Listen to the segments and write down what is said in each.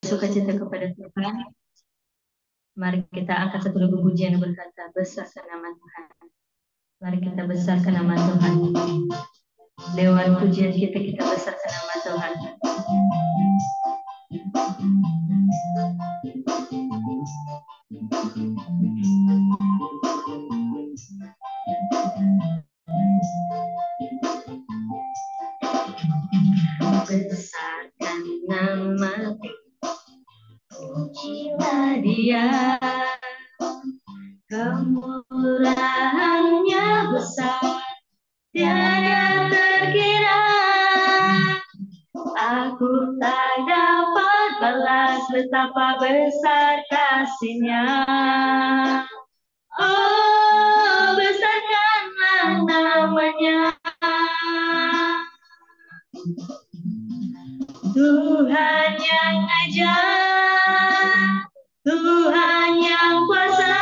sukacita kepada Tuhan. Mari kita angkat satu lagu pujian yang berkata, besarkan nama Tuhan. Mari kita besarkan nama Tuhan. Lewat pujian kita besarkan nama Tuhan. Besarkan nama Tuhan, pujilah Dia, kemurahannya besar, tiada terkira. Aku tak dapat balas betapa besar kasih-Nya. Oh, besarkanlah namanya. Tuhan yang ajaib, Tuhan yang kuasa,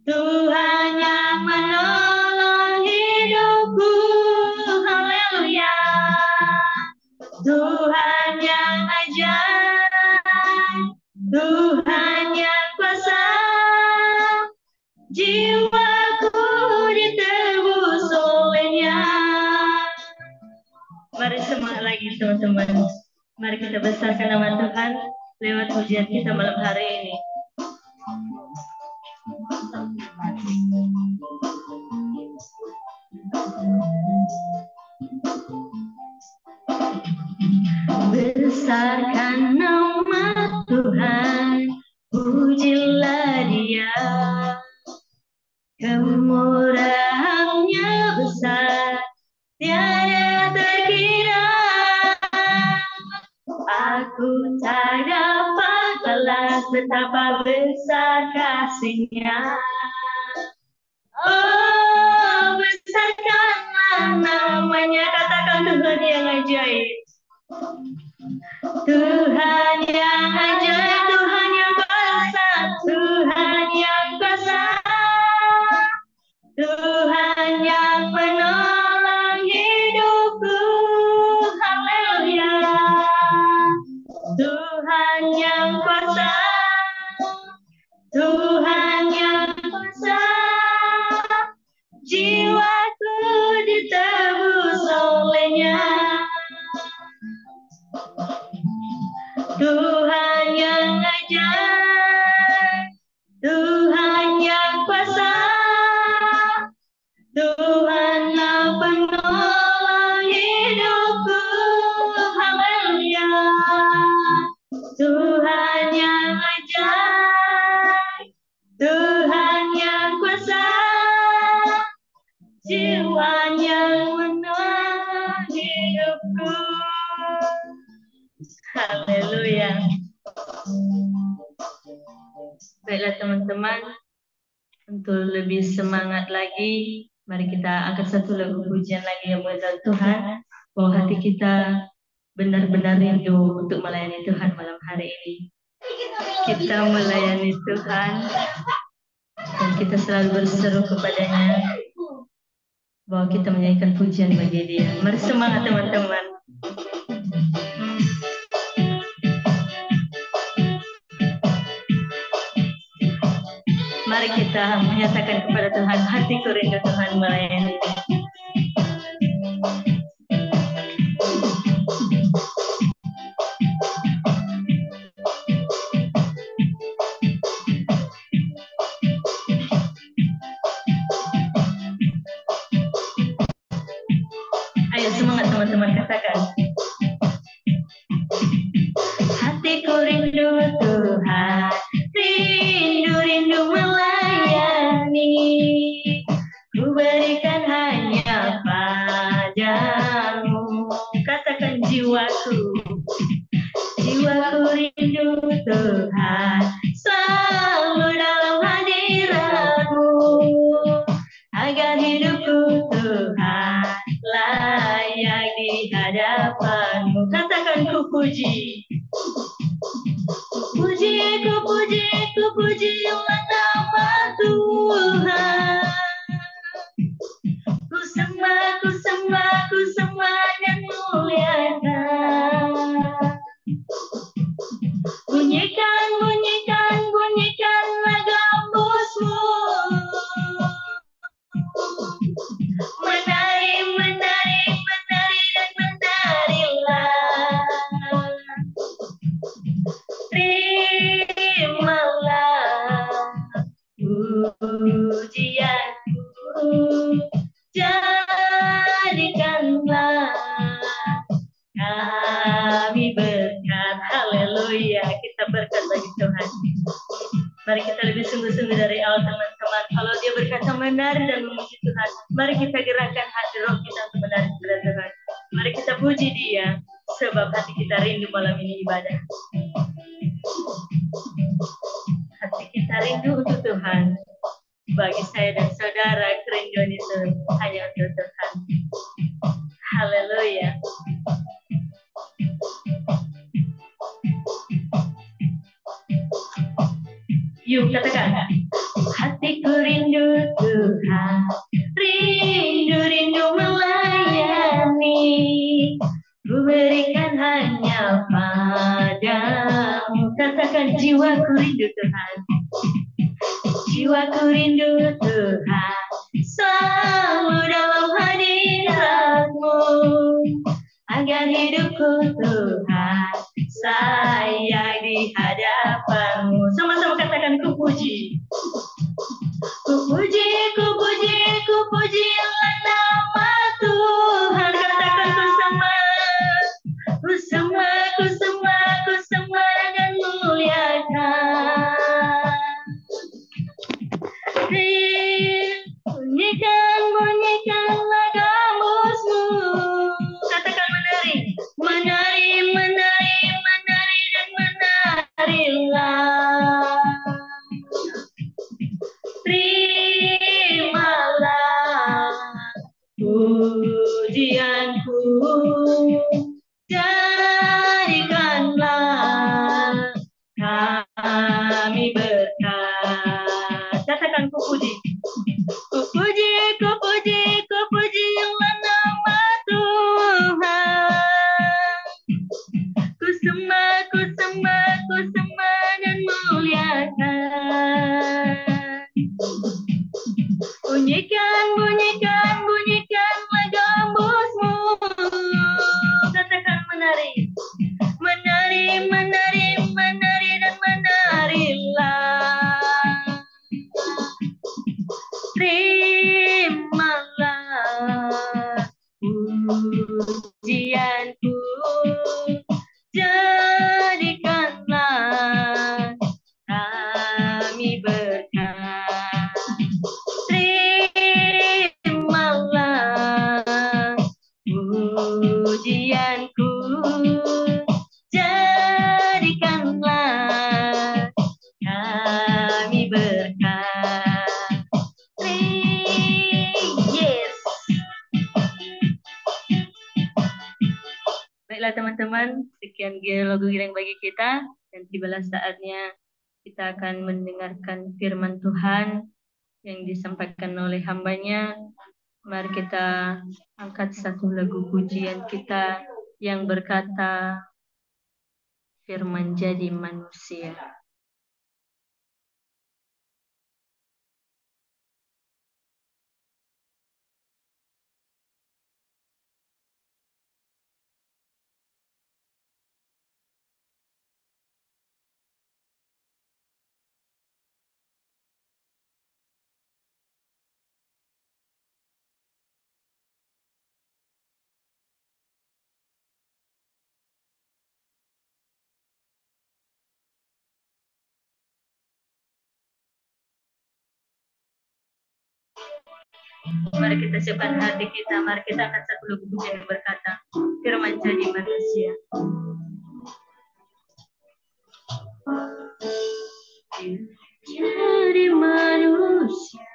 Tuhan yang menolong hidupku. Haleluya. Tuhan yang ajaib, Tuhan yang kuasa, jiwaku ditebus oleh-Nya. Mari semangat lagi teman-teman. Mari kita besarkan nama Tuhan lewat pujian kita malam hari ini. Besarkan nama Tuhan, pujilah Dia, kemurahannya besar, tiada terkira. Aku tak dapat balas betapa besar kasih-Nya. Oh, besarkanlah namanya. Katakan Tuhan yang ajaib, Tuhan yang ajaib, Tuhan yang kuasa, Tuhan yang kuasa, Tuhan yang menolong hidupku. Haleluya. Tuhan yang kuasa, Tuhan yang kuasa, jiwaku ditebus oleh-Nya. Tuhan yang ajaib, Tuhan yang kuasa, Tuhanlah penolong hidupku. Haleluya. Tuhan yang ajaib, Tuhan yang kuasa, jiwa yang menolong hidupku. Haleluya. Baiklah teman-teman, untuk lebih semangat lagi, mari kita angkat satu lagu pujian lagi yang buat Tuhan, bahwa hati kita benar-benar rindu untuk melayani Tuhan malam hari ini. Kita melayani Tuhan dan kita selalu berseru kepadanya bahwa kita menyanyikan pujian bagi Dia. Mari semangat teman-teman. Mari kita menyatakan kepada Tuhan, hatiku rindu Tuhan melayani. Ayo semangat teman-teman, katakan. Hatiku rindu Tuhan, rindu melayani. Ku berikan hanya padamu. Katakan jiwaku, jiwaku rindu Tuhan, selalu dalam hadirat-Mu, agar hidupku Tuhan layak di hadapan-Mu. Katakan ku puji, ku pujilah nama Tuhan. Ku sembah dan muliakan. Haleluya, kita berkat bagi Tuhan. Mari kita lebih sungguh-sungguh dari awal teman-teman. Kalau dia berkata menari dan memuji Tuhan, mari kita gerakkan hati roh kita untuk menari kepada Tuhan. Mari kita puji Dia, sebab hati kita rindu malam ini ibadah. Hati kita rindu untuk Tuhan. Bagi saya dan saudara, kerinduan itu hanya untuk Tuhan. Haleluya. Yuk katakan, hatiku rindu Tuhan, rindu melayani, ku berikan hanya padamu. Katakan, jiwaku rindu Tuhan, jiwaku rindu Tuhan, selalu dalam hadirat-Mu, agar hidupku Tuhan sayang di hadapan-Mu. Sama-sama katakan, ku puji, ku puji, ku puji, ku pujilah nama Tuhan. Katakan, ku sembah, ku sembah, ku sembah, ku sembah dan muliakan. Bunyikan, bunyikanlah gambusmu. Katakan, menari, menari, menari, menari dan menarilah. Terimalah pujianku, jadikanlah kami berkat. Katakan, ku puji, ku puji, ku puji, ku pujilah nama Tuhan. Ku sembah, ku sembah, ku sembah dan muliakan. Bunyikan, bunyikan, bunyikanlah gambusmu. Katakan, menari, menari, menari, menari dan menarilah. Terimalah pujianku, jadikanlah kami berkat. Terimalah pujianku, jadikanlah kami berkat. Yes. Baiklah teman-teman, sekian lagu giring bagi kita, dan tibalah saatnya kita akan mendengarkan firman Tuhan yang disampaikan oleh hambanya. Mari kita angkat satu lagu pujian kita yang berkata, firman jadi manusia. Mari kita siapkan hati kita, mari kita angkat satu lagu pujian yang berkata, firman jadi manusia. Jadi manusia,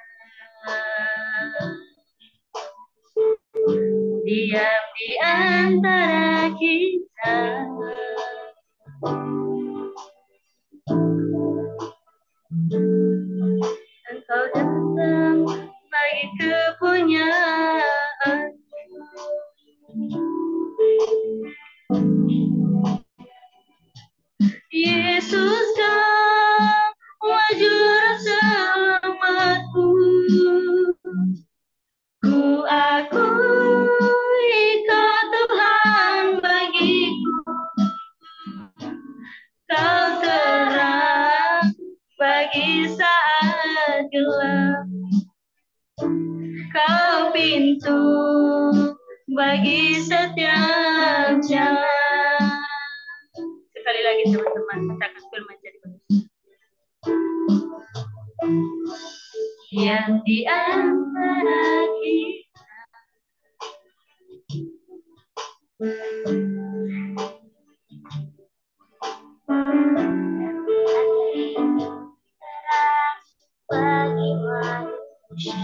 diam di antara kita. Engkau datang bagi kepunyaan. Yesus Kaulah juru selamatku. Ku akui Kau Tuhan bagiku. Kau terang bagi saat gelap. Kau pintu bagi setiap jalan. Sekali lagi teman-teman, katakan firman jadi manusia. Yang di antara kita bagi manusia.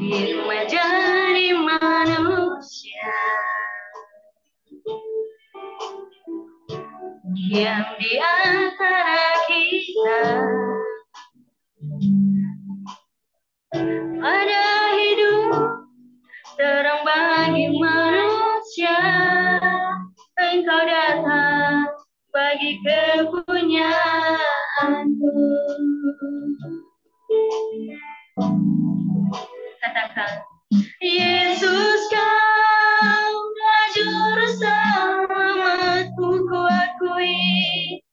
Hidup menjadi manusia yang di antara kita ada hidup terang bagi manusia. Engkau datang bagi kepunyaanku. Katakan, Yesus kaulah juru selamatku, ku akui,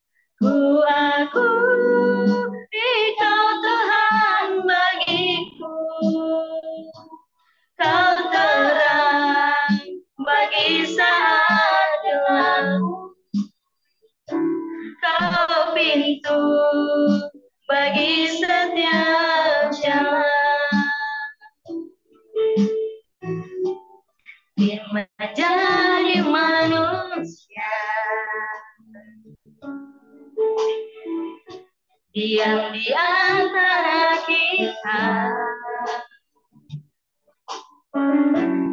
Engkau Tuhan bagiku. Kau terang bagi saat gelap, kau pintu bagi setiap jalan. Firman menjadi manusia diam di antara kita,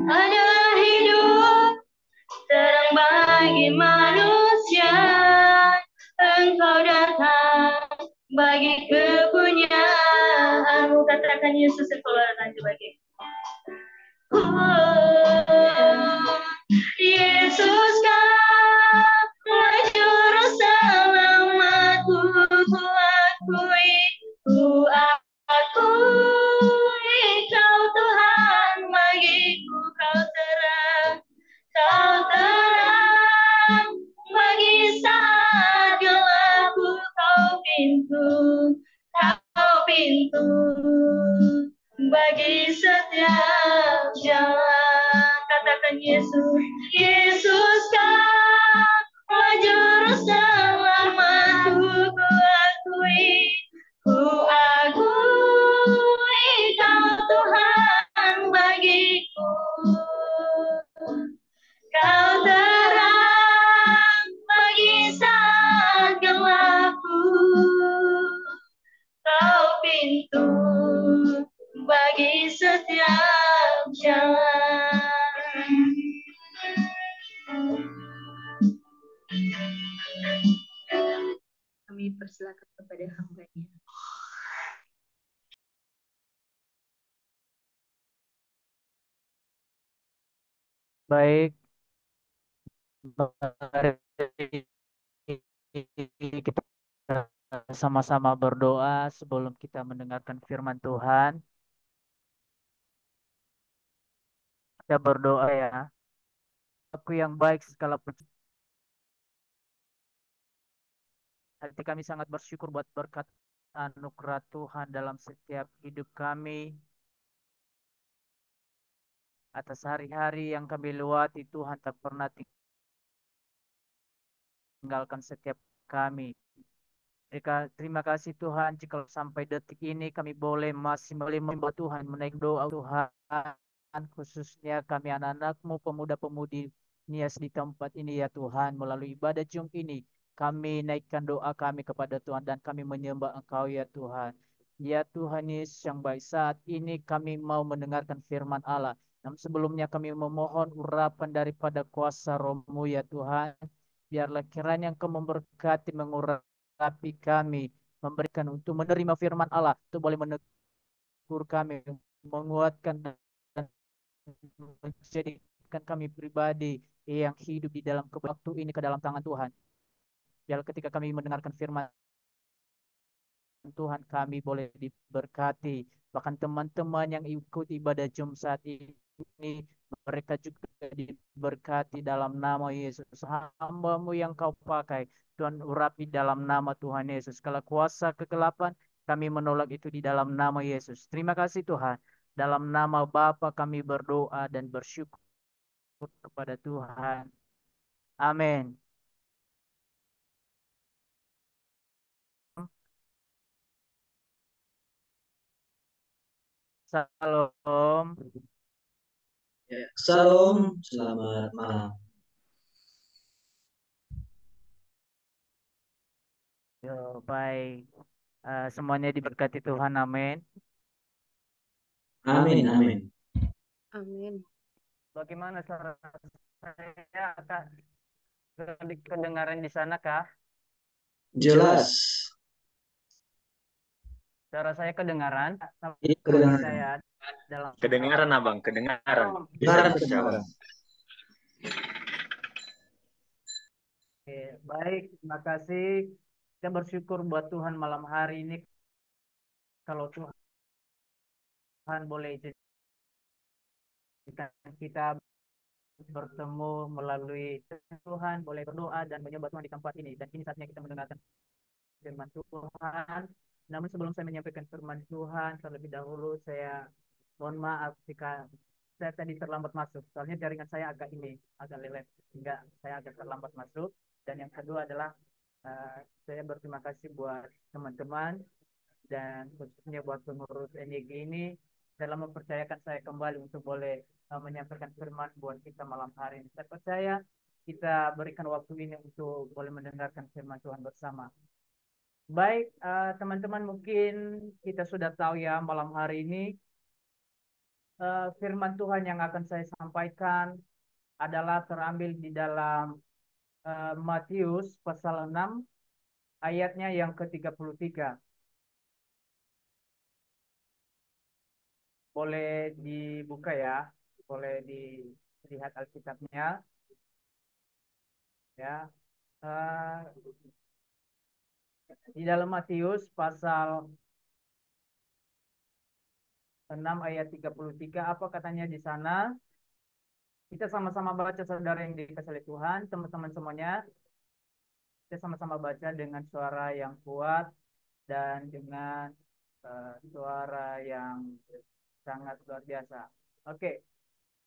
ada hidup terang bagi manusia. Engkau datang bagi kepunyaanmu. Katakan Yesus yang keluar nanti bagi. Yesus kaulah juru selamatku, ku akui, Kau Tuhan bagiku. Kau terang bagi saat gelapku, kau pintu bagi setiap jalan. Katakan Yesus, Yesus kaulah juru selamatku, ku akui, Kau Tuhan bagiku. Kau terang bagi saat gelapku, kau pintu bagi setiap jalan. Kami persilakan kepada hamba-Nya. Baik, mari kita sama-sama berdoa sebelum kita mendengarkan firman Tuhan. Kita berdoa ya. Aku yang baik segala hati kami sangat bersyukur buat berkat anugerah Tuhan dalam setiap hidup kami. Atas hari-hari yang kami lewati, Tuhan tak pernah tinggalkan setiap kami. Terima kasih Tuhan, jika sampai detik ini kami masih boleh menyembah Tuhan, menaik doa Tuhan, khususnya kami anak-anak-Mu, pemuda-pemudi Nias di tempat ini ya Tuhan. Melalui ibadah Jum ini, kami naikkan doa kami kepada Tuhan dan kami menyembah Engkau ya Tuhan. Ya Tuhan Yesus yang baik, saat ini kami mau mendengarkan firman Allah. Namun sebelumnya kami memohon urapan daripada kuasa Roh-Mu ya Tuhan. Biarlah kiranya Engkau memberkati, mengurapi kami, memberikan untuk menerima firman Allah, itu boleh menegur kami, menguatkan dan menjadikan kami pribadi yang hidup di dalam waktu ini ke dalam tangan Tuhan. Biar ketika kami mendengarkan firman Tuhan kami boleh diberkati. Bahkan teman-teman yang ikut ibadah Jum saat ini, mereka juga diberkati dalam nama Yesus. Hamba-Mu yang Kau pakai, Tuhan urapi dalam nama Tuhan Yesus. Kalau kuasa kegelapan, kami menolak itu di dalam nama Yesus. Terima kasih Tuhan. Dalam nama Bapa kami berdoa dan bersyukur kepada Tuhan. Amin. Salam. Ya, Salam, selamat malam. Yo, baik. Semuanya diberkati Tuhan, amin. Amin, amin. Amin. Bagaimana suara saya, Kak? Kedengaran di sana, Kak? Jelas. Suara saya kedengaran? Iya, kedengaran. Saya dalam Kedengaran Abang, kedengaran. Bisa Kedengaran, dijawab. kedengaran. Oke, baik, terima kasih. Kita bersyukur buat Tuhan malam hari ini. Kalau Tuhan boleh izinkan kita bertemu melalui Tuhan, boleh berdoa dan menyembah Tuhan di tempat ini. Dan ini saatnya kita mendengarkan firman Tuhan. Namun sebelum saya menyampaikan firman Tuhan, terlebih dahulu saya mohon maaf jika saya tadi terlambat masuk. Soalnya jaringan saya agak lelet, sehingga saya agak terlambat masuk. Dan yang kedua adalah saya berterima kasih buat teman-teman dan khususnya buat pengurus NYG ini dalam mempercayakan saya kembali untuk boleh menyampaikan firman buat kita malam hari ini. Saya percaya kita berikan waktu ini untuk boleh mendengarkan firman Tuhan bersama. Baik, teman-teman, mungkin kita sudah tahu ya malam hari ini firman Tuhan yang akan saya sampaikan adalah terambil di dalam Matius pasal 6 ayatnya yang ke-33. Boleh dibuka ya, boleh dilihat Alkitabnya ya. Eh, di dalam Matius pasal 6 ayat 33, apa katanya di sana? Kita sama-sama baca, saudara yang dikasihi oleh Tuhan, teman-teman semuanya. Kita sama-sama baca dengan suara yang kuat dan dengan suara yang sangat luar biasa. Oke,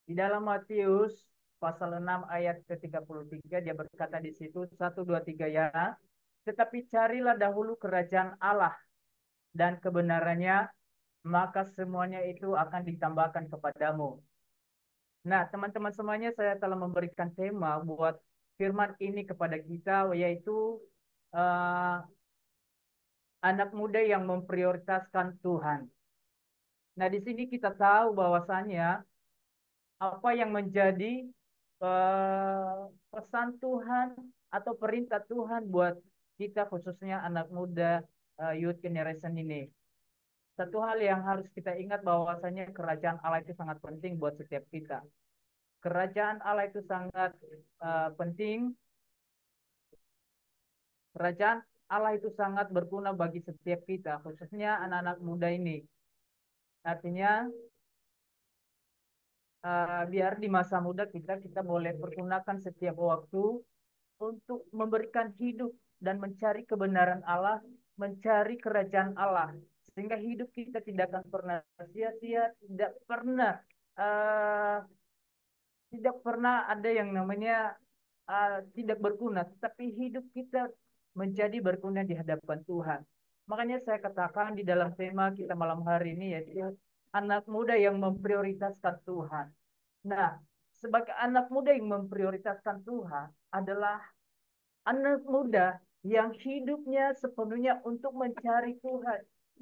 di dalam Matius pasal 6 ayat ke-33 dia berkata di situ 1, 2, 3 ya. Tetapi carilah dahulu kerajaan Allah dan kebenarannya, maka semuanya itu akan ditambahkan kepadamu. Nah, teman-teman semuanya, saya telah memberikan tema buat firman ini kepada kita, yaitu uh, anak muda yang memprioritaskan Tuhan. Nah, di sini kita tahu bahwasannya apa yang menjadi pesan Tuhan atau perintah Tuhan buat kita khususnya anak muda youth generation ini. Satu hal yang harus kita ingat bahwasanya kerajaan Allah itu sangat penting buat setiap kita. Kerajaan Allah itu sangat penting. Kerajaan Allah itu sangat berguna bagi setiap kita, khususnya anak-anak muda ini. Artinya biar di masa muda kita boleh pergunakan setiap waktu untuk memberikan hidup dan mencari kebenaran Allah, mencari kerajaan Allah, sehingga hidup kita tidak akan pernah sia-sia, uh, tidak pernah ada yang namanya tidak berguna, tapi hidup kita menjadi berguna di hadapan Tuhan. Makanya saya katakan di dalam tema kita malam hari ini yaitu anak muda yang memprioritaskan Tuhan. Nah, sebagai anak muda yang memprioritaskan Tuhan adalah anak muda yang hidupnya sepenuhnya untuk mencari Tuhan.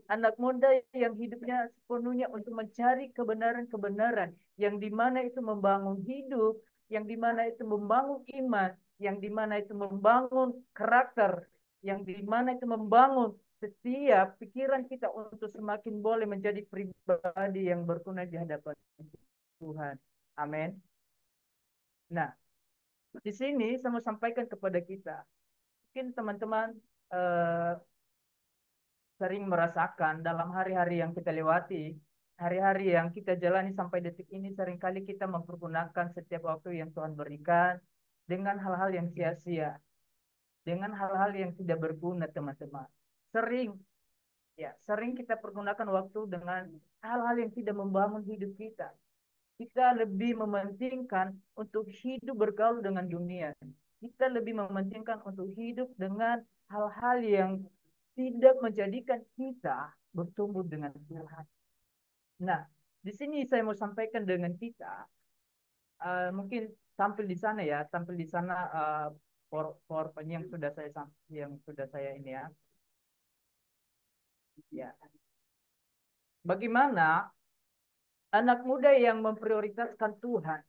Anak muda yang hidupnya sepenuhnya untuk mencari kebenaran-kebenaran, yang dimana itu membangun hidup, yang dimana itu membangun iman, yang dimana itu membangun karakter, yang dimana itu membangun setiap pikiran kita untuk semakin boleh menjadi pribadi yang berguna di hadapan Tuhan. Amin. Nah, di sini saya mau sampaikan kepada kita, Mungkin teman-teman eh, sering merasakan dalam hari-hari yang kita lewati, hari-hari yang kita jalani sampai detik ini, seringkali kita mempergunakan setiap waktu yang Tuhan berikan dengan hal-hal yang sia-sia, dengan hal-hal yang tidak berguna, teman-teman. Sering, ya, sering kita pergunakan waktu dengan hal-hal yang tidak membangun hidup kita. Kita lebih mementingkan untuk hidup bergaul dengan dunia. Kita lebih mementingkan untuk hidup dengan hal-hal yang tidak menjadikan kita bertumbuh dengan Tuhan. Nah, di sini saya mau sampaikan dengan kita, mungkin tampil di sana ya, tampil di sana PowerPoint yang sudah saya ini ya. Ya. Bagaimana anak muda yang memprioritaskan Tuhan?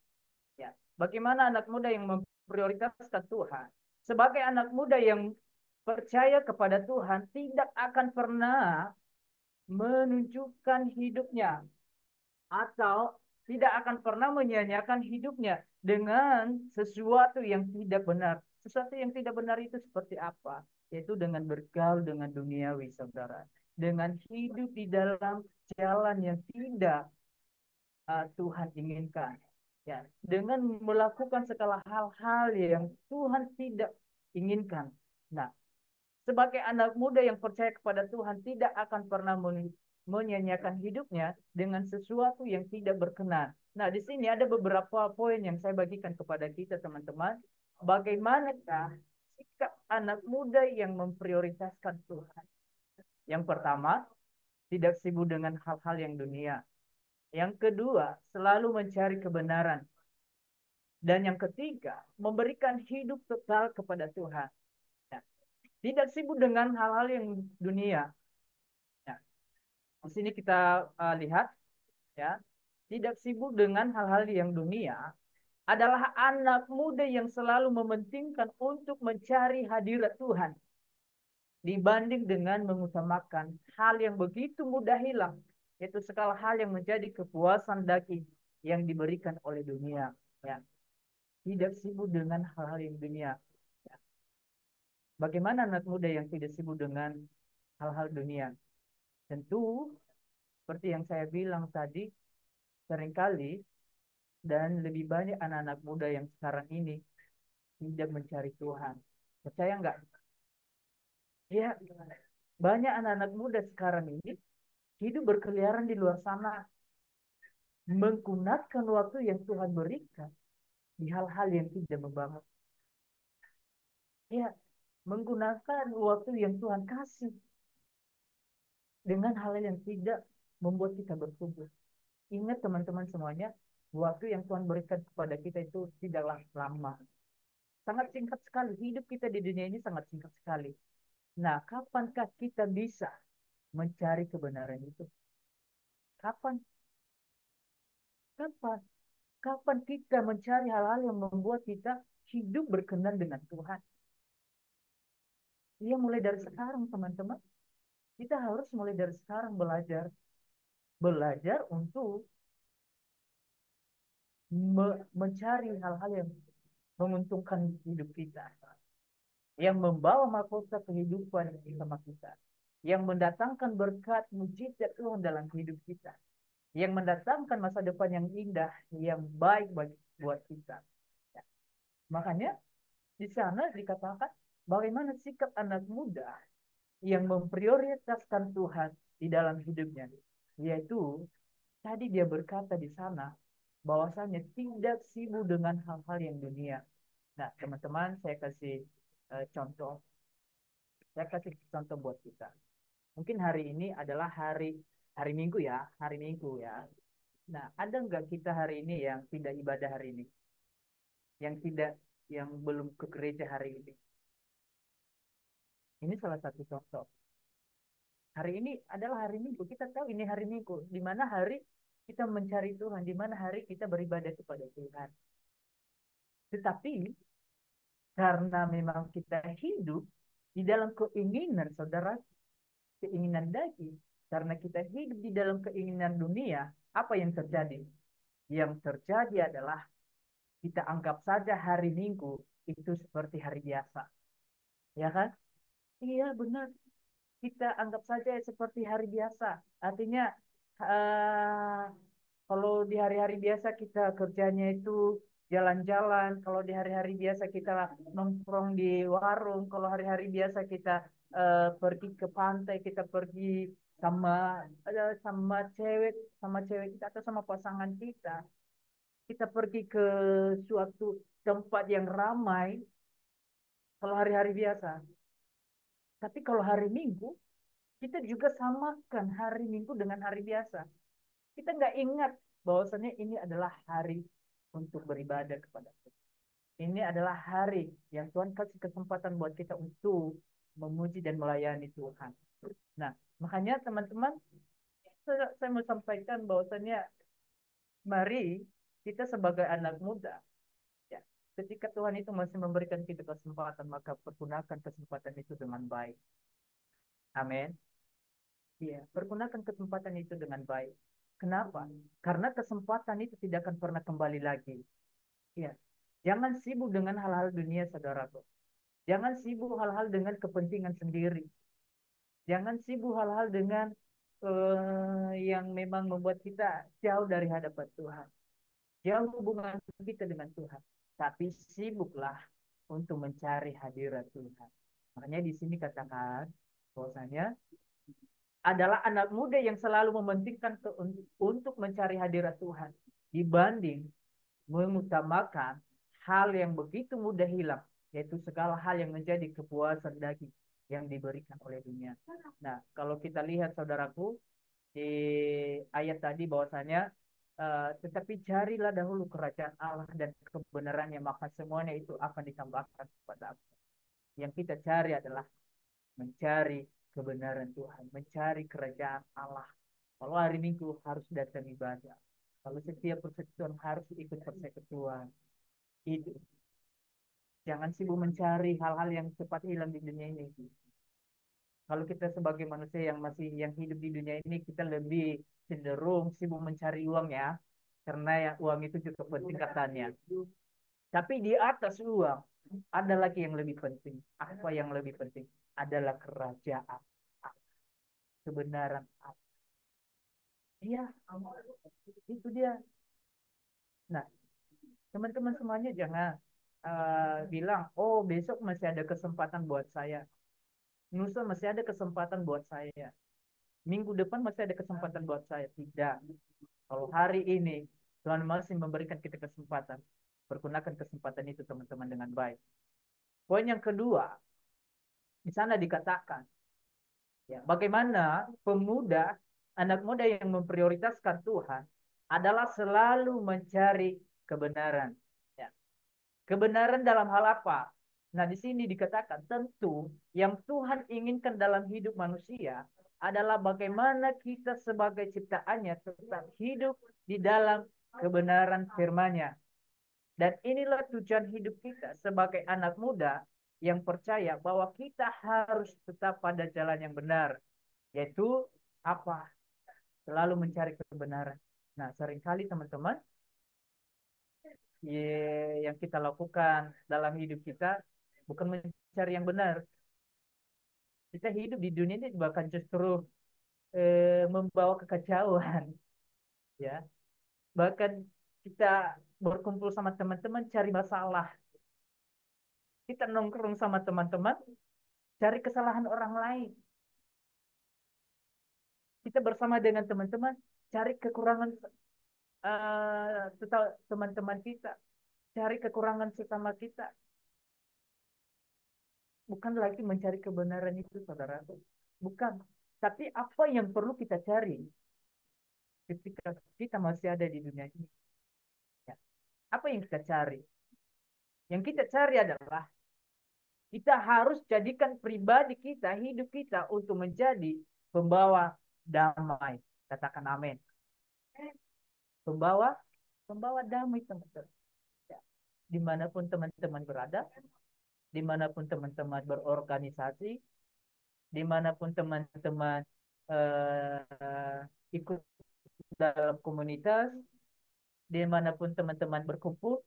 Ya. Bagaimana anak muda yang memprioritaskan Tuhan? Sebagai anak muda yang percaya kepada Tuhan, tidak akan pernah menunjukkan hidupnya atau tidak akan pernah menyia-nyiakan hidupnya dengan sesuatu yang tidak benar. Sesuatu yang tidak benar itu seperti apa? Yaitu dengan bergaul dengan duniawi, saudara. Dengan hidup di dalam jalan yang tidak Tuhan inginkan. Ya, dengan melakukan segala hal-hal yang Tuhan tidak inginkan. Nah, sebagai anak muda yang percaya kepada Tuhan tidak akan pernah menyanyiakan hidupnya dengan sesuatu yang tidak berkenan. Nah, di sini ada beberapa poin yang saya bagikan kepada kita, teman-teman. Bagaimanakah sikap anak muda yang memprioritaskan Tuhan? Yang pertama, tidak sibuk dengan hal-hal yang dunia. Yang kedua, selalu mencari kebenaran. Dan yang ketiga, memberikan hidup total kepada Tuhan. Ya. Tidak sibuk dengan hal-hal yang dunia. Ya. Di sini kita lihat, ya, tidak sibuk dengan hal-hal yang dunia adalah anak muda yang selalu mementingkan untuk mencari hadirat Tuhan dibanding dengan mengutamakan hal yang begitu mudah hilang, yaitu segala hal yang menjadi kepuasan daging yang diberikan oleh dunia. Ya. Tidak sibuk dengan hal-hal yang dunia. Ya. Bagaimana anak muda yang tidak sibuk dengan hal-hal dunia? Tentu, seperti yang saya bilang tadi, seringkali dan lebih banyak anak-anak muda yang sekarang ini tidak mencari Tuhan. Percaya nggak? Ya, banyak anak-anak muda sekarang ini hidup berkeliaran di luar sana, menggunakan waktu yang Tuhan berikan di hal-hal yang tidak membangun. Ya, menggunakan waktu yang Tuhan kasih dengan hal yang tidak membuat kita bertumbuh. Ingat teman-teman semuanya, waktu yang Tuhan berikan kepada kita itu tidaklah lama. Sangat singkat sekali. Hidup kita di dunia ini sangat singkat sekali. Nah, kapankah kita bisa mencari kebenaran itu? Kapan? Kapan? Kapan kita mencari hal-hal yang membuat kita hidup berkenan dengan Tuhan? Iya, mulai dari sekarang, teman-teman. Kita harus mulai dari sekarang belajar. Belajar untuk mencari hal-hal yang menguntungkan hidup kita. Yang membawa mahkota kehidupan bersama kita. Yang mendatangkan berkat mujizat Tuhan dalam hidup kita. Yang mendatangkan masa depan yang indah, yang baik buat kita. Ya. Makanya di sana dikatakan bagaimana sikap anak muda yang memprioritaskan Tuhan di dalam hidupnya. Yaitu tadi dia berkata di sana bahwasanya tidak sibuk dengan hal-hal yang dunia. Nah, teman-teman, saya kasih contoh. Saya kasih contoh buat kita. Mungkin hari ini adalah hari Minggu ya, hari Minggu ya. Nah, ada nggak kita hari ini yang tidak ibadah hari ini? Yang belum ke gereja hari ini? Ini salah satu contoh. Hari ini adalah hari Minggu. Kita tahu ini hari Minggu, di mana hari kita mencari Tuhan, di mana hari kita beribadah kepada Tuhan. Tetapi karena memang kita hidup di dalam keinginan, saudara, keinginan daging, karena kita hidup di dalam keinginan dunia, apa yang terjadi? Yang terjadi adalah kita anggap saja hari Minggu itu seperti hari biasa. Ya kan? Iya, benar. Kita anggap saja seperti hari biasa. Artinya, eh, kalau di hari-hari biasa kita kerjanya itu jalan-jalan, kalau di hari-hari biasa kita nongkrong di warung, kalau hari-hari biasa kita pergi ke pantai, kita pergi sama sama cewek kita atau sama pasangan kita pergi ke suatu tempat yang ramai kalau hari-hari biasa. Tapi kalau hari Minggu, kita juga samakan hari Minggu dengan hari biasa. Kita nggak ingat bahwasannya ini adalah hari untuk beribadah kepada Tuhan. Ini adalah hari yang Tuhan kasih kesempatan buat kita untuk memuji dan melayani Tuhan. Nah, makanya teman-teman, saya mau sampaikan bahwasannya mari kita sebagai anak muda, ya, ketika Tuhan itu masih memberikan kita kesempatan, maka pergunakan kesempatan itu dengan baik. Amin. Iya, pergunakan kesempatan itu dengan baik. Kenapa? Karena kesempatan itu tidak akan pernah kembali lagi. Iya. Jangan sibuk dengan hal-hal dunia, saudaraku. Jangan sibuk hal-hal dengan kepentingan sendiri. Jangan sibuk hal-hal dengan yang memang membuat kita jauh dari hadapan Tuhan. Jauh hubungan kita dengan Tuhan. Tapi sibuklah untuk mencari hadirat Tuhan. Makanya di sini katakan bahwasanya adalah anak muda yang selalu mementingkan untuk mencari hadirat Tuhan dibanding mengutamakan hal yang begitu mudah hilang, yaitu segala hal yang menjadi kepuasan daging yang diberikan oleh dunia. Nah, kalau kita lihat saudaraku di ayat tadi bahwasanya tetapi carilah dahulu kerajaan Allah dan kebenarannya, maka semuanya itu akan ditambahkan kepada aku. Yang kita cari adalah mencari kebenaran Tuhan, mencari kerajaan Allah. Kalau hari Minggu harus datang ibadah. Kalau setiap persekutuan harus ikut persekutuan. Itu. Jangan sibuk mencari hal-hal yang cepat hilang di dunia ini. Kalau kita sebagai manusia yang hidup di dunia ini, kita lebih cenderung sibuk mencari uang ya. Karena ya, uang itu cukup penting katanya. Tapi di atas uang, ada lagi yang lebih penting. Apa yang lebih penting? Adalah kerajaan. Kebenaran. Iya, itu dia. Nah, teman-teman semuanya jangan bilang, oh besok masih ada kesempatan buat saya. Lusa masih ada kesempatan buat saya. Minggu depan masih ada kesempatan buat saya. Tidak. Kalau hari ini Tuhan masih memberikan kita kesempatan, pergunakan kesempatan itu teman-teman dengan baik. Poin yang kedua, di sana dikatakan, ya, bagaimana anak muda yang memprioritaskan Tuhan adalah selalu mencari kebenaran. Ya. Kebenaran dalam hal apa? Nah, di sini dikatakan tentu yang Tuhan inginkan dalam hidup manusia adalah bagaimana kita sebagai ciptaannya tetap hidup di dalam kebenaran firman-Nya. Dan inilah tujuan hidup kita sebagai anak muda yang percaya bahwa kita harus tetap pada jalan yang benar, yaitu apa? Selalu mencari kebenaran. Nah, seringkali teman-teman, yang kita lakukan dalam hidup kita bukan mencari yang benar. Kita hidup di dunia ini bahkan justru membawa kekacauan, ya. Bahkan kita berkumpul sama teman-teman cari masalah. Kita nongkrong sama teman-teman cari kesalahan orang lain. Kita bersama dengan teman-teman cari kekurangan teman-teman kita, cari kekurangan sesama kita. Bukan lagi mencari kebenaran itu, saudara. Bukan. Tapi apa yang perlu kita cari ketika kita masih ada di dunia ini? Ya. Apa yang kita cari? Yang kita cari adalah kita harus jadikan pribadi kita, hidup kita untuk menjadi pembawa damai. Katakan amin. Pembawa pembawa damai, teman-teman. Ya. Dimanapun teman-teman berada, dimanapun teman-teman berorganisasi, dimanapun teman-teman ikut dalam komunitas, dimanapun teman-teman berkumpul,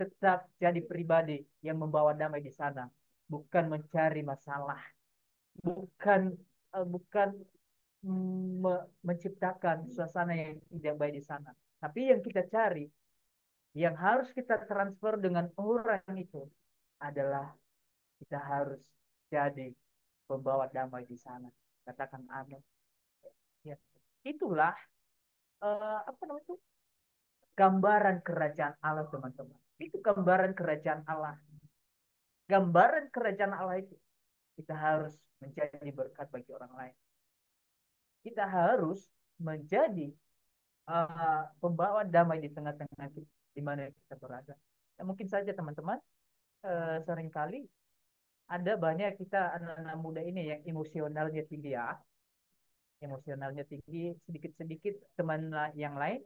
tetap jadi pribadi yang membawa damai di sana. bukan mencari masalah, bukan bukan menciptakan suasana yang tidak baik di sana. Tapi yang kita cari, yang harus kita transfer dengan orang itu adalah kita harus jadi pembawa damai di sana. Katakan amin. Ya. Itulah apa namanya itu? Gambaran kerajaan Allah, teman-teman. Itu gambaran kerajaan Allah. Gambaran kerajaan Allah itu kita harus menjadi berkat bagi orang lain. Kita harus menjadi pembawa damai di tengah-tengah di mana kita berada. Ya, mungkin saja teman-teman seringkali ada banyak kita anak-anak muda ini yang emosionalnya tinggi ya, emosionalnya tinggi, sedikit-sedikit teman yang lain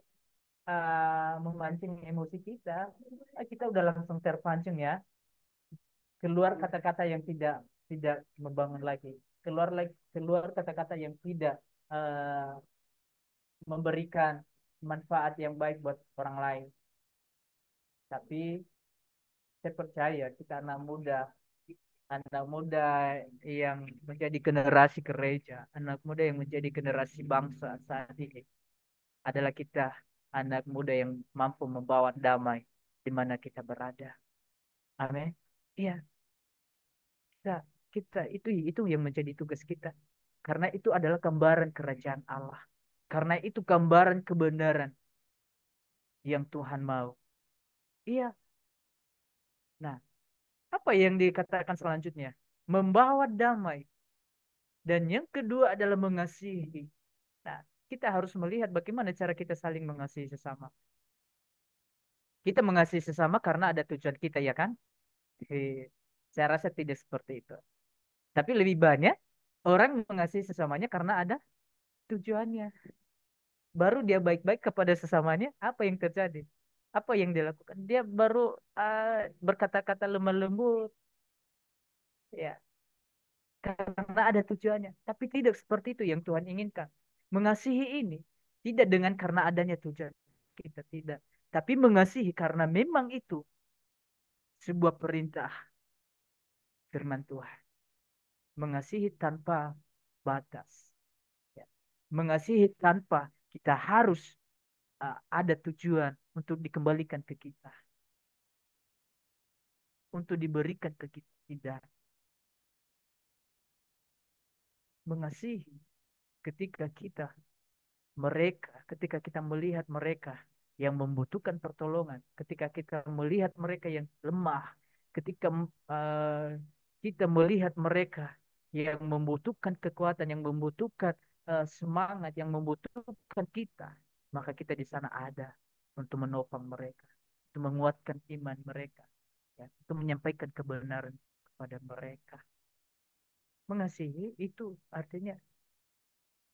memancing emosi kita, kita udah langsung terpancing ya, keluar kata-kata yang tidak tidak membangun lagi, keluar kata-kata yang tidak uh, memberikan manfaat yang baik buat orang lain. Tapi saya percaya kita anak muda yang menjadi generasi gereja, anak muda yang menjadi generasi bangsa saat ini adalah kita, anak muda yang mampu membawa damai di mana kita berada. Amin. Iya, kita, kita itu yang menjadi tugas kita. Karena itu adalah gambaran kerajaan Allah. Karena itu gambaran kebenaran yang Tuhan mau. Iya. Nah, apa yang dikatakan selanjutnya? Membawa damai. Dan yang kedua adalah mengasihi. Nah, kita harus melihat bagaimana cara kita saling mengasihi sesama. Kita mengasihi sesama karena ada tujuan kita, ya kan? Saya rasa tidak seperti itu. Tapi lebih banyak orang mengasihi sesamanya karena ada tujuannya. Baru dia baik-baik kepada sesamanya, apa yang terjadi? Apa yang dilakukan? Dia baru berkata-kata lemah lembut, ya, karena ada tujuannya. Tapi tidak seperti itu yang Tuhan inginkan. Mengasihi ini tidak dengan karena adanya tujuan kita, tidak. Tapi mengasihi karena memang itu sebuah perintah firman Tuhan. Mengasihi tanpa batas. Ya. Mengasihi tanpa kita harus ada tujuan untuk dikembalikan ke kita. Untuk diberikan ke kita. Tidak. Mengasihi ketika kita melihat mereka yang membutuhkan pertolongan, ketika kita melihat mereka yang lemah, ketika kita melihat mereka yang membutuhkan kekuatan, yang membutuhkan semangat, yang membutuhkan kita, maka kita di sana ada untuk menopang mereka, untuk menguatkan iman mereka, ya, untuk menyampaikan kebenaran kepada mereka. Mengasihi itu artinya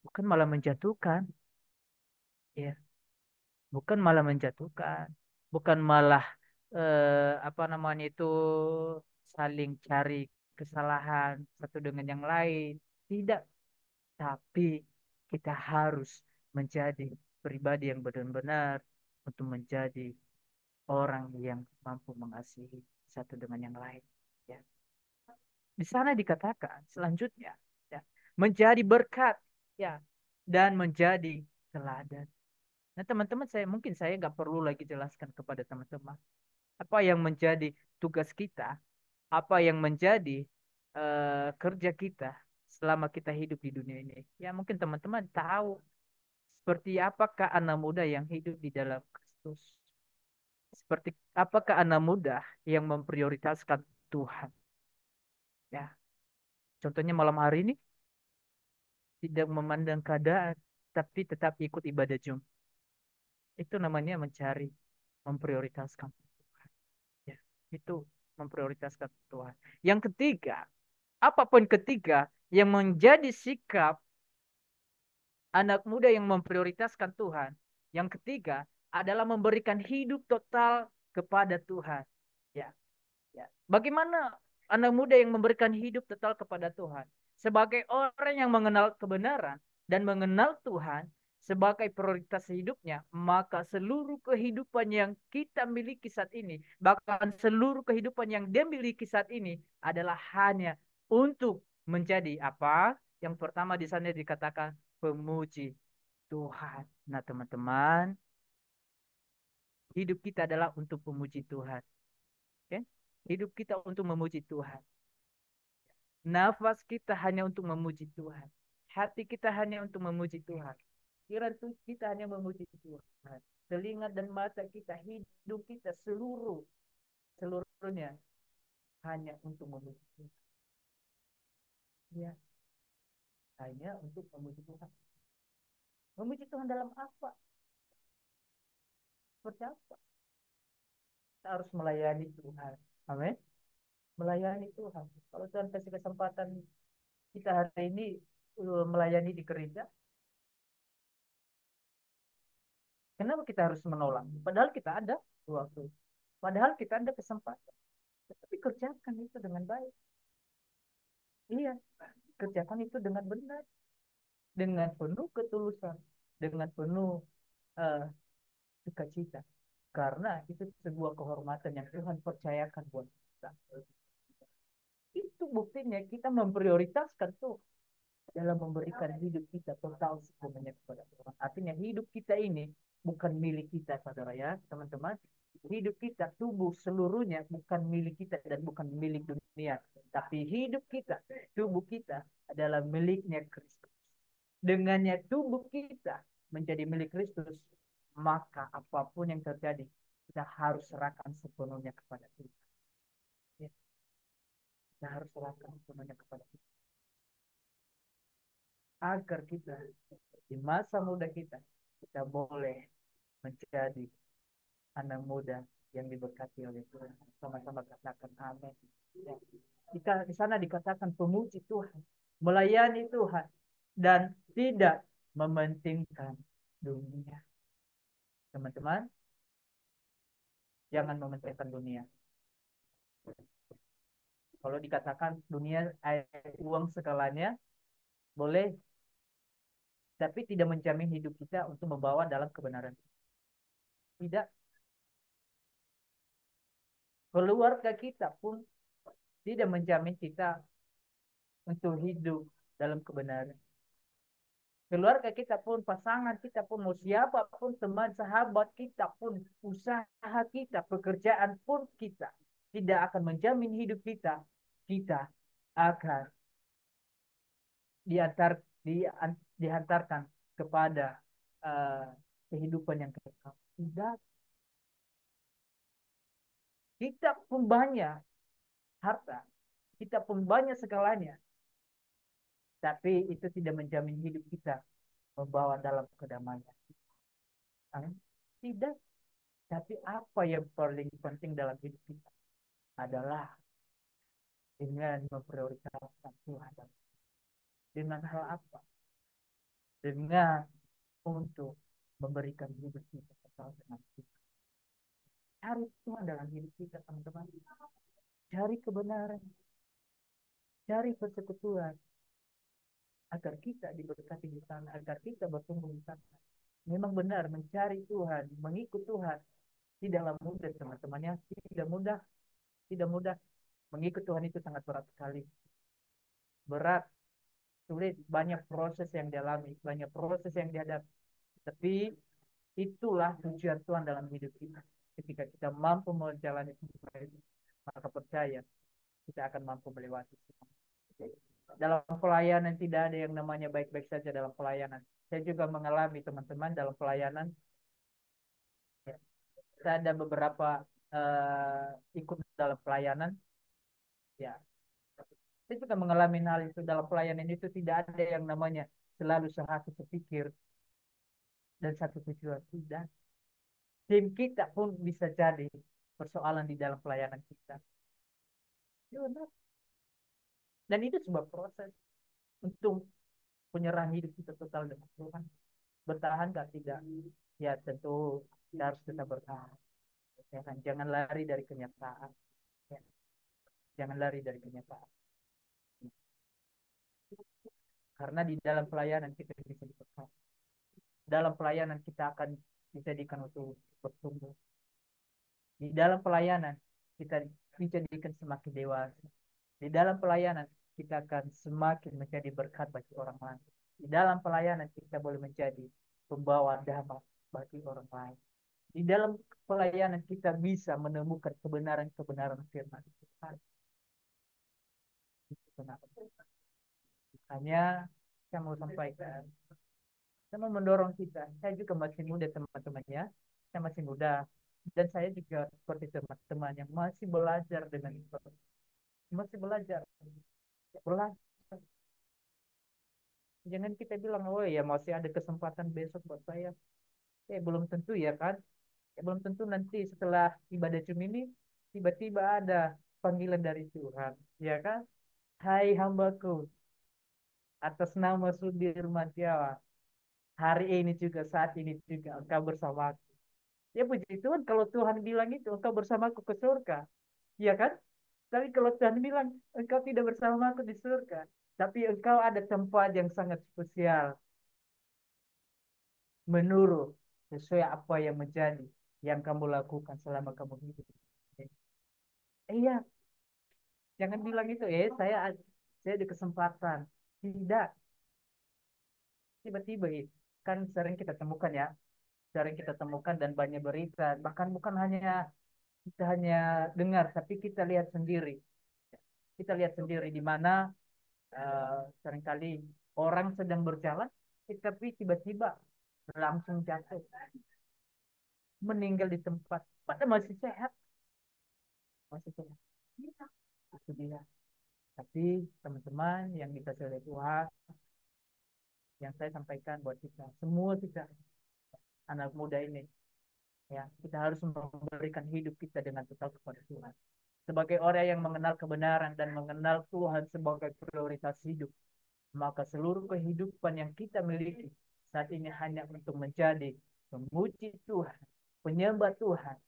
bukan malah menjatuhkan, ya, bukan malah menjatuhkan, bukan malah apa namanya itu saling cari kesalahan satu dengan yang lain. Tidak, tapi kita harus menjadi pribadi yang benar-benar untuk menjadi orang yang mampu mengasihi satu dengan yang lain. Ya. Di sana dikatakan selanjutnya, ya, menjadi berkat, ya, dan menjadi teladan. Nah, teman-teman, saya nggak perlu lagi jelaskan kepada teman-teman apa yang menjadi tugas kita, apa yang menjadi kerja kita selama kita hidup di dunia ini. Ya, mungkin teman-teman tahu seperti apakah anak muda yang hidup di dalam Kristus. Seperti apakah anak muda yang memprioritaskan Tuhan. Ya, contohnya malam hari ini tidak memandang keadaan, tapi tetap ikut ibadah Jumat. Itu namanya mencari, memprioritaskan Tuhan. Ya, itu memprioritaskan Tuhan. Yang ketiga, apapun ketiga yang menjadi sikap anak muda yang memprioritaskan Tuhan. Yang ketiga adalah memberikan hidup total kepada Tuhan. Ya, ya. Bagaimana anak muda yang memberikan hidup total kepada Tuhan? Sebagai orang yang mengenal kebenaran dan mengenal Tuhan, sebagai prioritas hidupnya, maka seluruh kehidupan yang kita miliki saat ini, bahkan seluruh kehidupan yang dia miliki saat ini adalah hanya untuk menjadi apa? Yang pertama di sana dikatakan pemuji Tuhan. Nah, teman-teman, hidup kita adalah untuk memuji Tuhan. Oke? Hidup kita untuk memuji Tuhan. Nafas kita hanya untuk memuji Tuhan. Hati kita hanya untuk memuji Tuhan. Pikiran kita hanya memuji Tuhan. Telinga dan mata kita, hidup kita seluruhnya hanya untuk memuji Tuhan. Ya, hanya untuk memuji Tuhan. Memuji Tuhan dalam apa? Seperti apa? Kita harus melayani Tuhan. Amin. Melayani Tuhan. Kalau Tuhan kasih kesempatan kita hari ini melayani di gereja, kenapa kita harus menolak? Padahal kita ada waktu. Padahal kita ada kesempatan. Tapi kerjakan itu dengan baik. Iya, kerjakan itu dengan benar. Dengan penuh ketulusan. Dengan penuh uh, sukacita. Karena itu sebuah kehormatan yang Tuhan percayakan buat kita. Itu buktinya kita memprioritaskan tuh dalam memberikan hidup kita total sepenuhnya kepada Tuhan. Artinya hidup kita ini bukan milik kita, saudara ya, teman-teman. Hidup kita, tubuh seluruhnya bukan milik kita dan bukan milik dunia. Tapi hidup kita, tubuh kita adalah miliknya Kristus. Dengannya tubuh kita menjadi milik Kristus, maka apapun yang terjadi, kita harus serahkan sepenuhnya kepada Tuhan. Ya. Kita harus serahkan sepenuhnya kepada Tuhan. Agar kita di masa muda kita boleh menjadi anak muda yang diberkati oleh Tuhan. Sama-sama katakan amin. Ya. Di sana dikatakan pemuji Tuhan, melayani Tuhan, dan tidak mementingkan dunia. Teman-teman, jangan mementingkan dunia. Kalau dikatakan dunia uang segalanya, boleh, tapi tidak menjamin hidup kita untuk membawa dalam kebenaran. Tidak. Keluarga kita pun tidak menjamin kita untuk hidup dalam kebenaran. Keluarga kita pun, pasangan kita pun, mau siapapun, teman, sahabat kita pun, usaha kita, pekerjaan pun kita tidak akan menjamin hidup kita. Kita akan dihantarkan kepada kehidupan yang kekal. Tidak. Kita pun banyak harta, kita pun banyak segalanya, tapi itu tidak menjamin hidup kita membawa dalam kedamaian. Tidak. Tapi apa yang paling penting dalam hidup kita adalah dengan memprioritaskan Tuhan. Dengan hal apa? Dengan untuk memberikan hidup kita total dengan Tuhan. Cari Tuhan dalam hidup kita, teman-teman. Cari kebenaran. Cari persekutuan. Agar kita diberkati di sana. Agar kita bertumbuh di sana. Memang benar mencari Tuhan, mengikut Tuhan. Tidaklah mudah, teman-temannya. Tidak mudah. Tidak mudah. Mengikut Tuhan itu sangat berat sekali. Berat. Sulit. Banyak proses yang dialami. Banyak proses yang dihadapi. Tapi itulah tujuan Tuhan dalam hidup kita. Ketika kita mampu menjalani semua itu, maka percaya kita akan mampu melewati semua. Dalam pelayanan tidak ada yang namanya baik-baik saja dalam pelayanan. Saya juga mengalami teman-teman dalam pelayanan. Ya, saya ada beberapa ikut dalam pelayanan. Ya, saya juga mengalami hal itu dalam pelayanan itu tidak ada yang namanya selalu sehati sepikir dan satu tujuan. Tidak. Tim kita pun bisa jadi persoalan di dalam pelayanan kita. Ya, benar. Dan itu sebuah proses untuk penyerahan hidup kita total dengan Tuhan. Bertahan gak? Tidak. Ya tentu kita harus tetap bertahan. Ya, kan? Jangan lari dari kenyataan. Ya. Jangan lari dari kenyataan. Karena di dalam pelayanan kita bisa diberkati. dalam pelayanan kita akan dijadikan untuk bertumbuh. Di dalam pelayanan kita dijadikan semakin dewasa. Di dalam pelayanan kita akan semakin menjadi berkat bagi orang lain. Di dalam pelayanan kita boleh menjadi pembawa damai bagi orang lain. Di dalam pelayanan kita bisa menemukan kebenaran-kebenaran firman Tuhan. Hanya saya mau sampaikan, saya mau mendorong kita. Saya juga masih muda teman-temannya. Saya masih muda. Dan saya juga seperti teman-teman yang masih belajar dengan masih belajar. Belajar. Jangan kita bilang, oh ya masih ada kesempatan besok buat saya. Belum tentu ya kan? Belum tentu nanti setelah ibadah cum ini tiba-tiba ada panggilan dari Tuhan, ya kan? Hai hambaku, atas nama Sudirman Tiawan, hari ini juga saat ini juga engkau bersamaku. Ya puji Tuhan kalau Tuhan bilang itu engkau bersamaku ke surga, ya kan? Tapi kalau Tuhan bilang engkau tidak bersamaku di surga, tapi engkau ada tempat yang sangat spesial menurut sesuai apa yang menjadi yang kamu lakukan selama kamu hidup. Iya, jangan bilang itu, saya ada kesempatan. Tidak, tiba-tiba itu kan sering kita temukan ya, sering kita temukan dan banyak berita. Bahkan bukan hanya kita hanya dengar, tapi kita lihat sendiri. Kita lihat sendiri di mana seringkali orang sedang berjalan, tapi tiba-tiba langsung jatuh, meninggal di tempat. Padahal masih sehat, masih sehat. Itu dia. Tapi teman-teman yang dikasih oleh Tuhan, yang saya sampaikan buat kita, semua kita anak muda ini, ya kita harus memberikan hidup kita dengan total kepada Tuhan. Sebagai orang yang mengenal kebenaran dan mengenal Tuhan sebagai prioritas hidup, maka seluruh kehidupan yang kita miliki saat ini hanya untuk menjadi memuji Tuhan, penyembah Tuhan,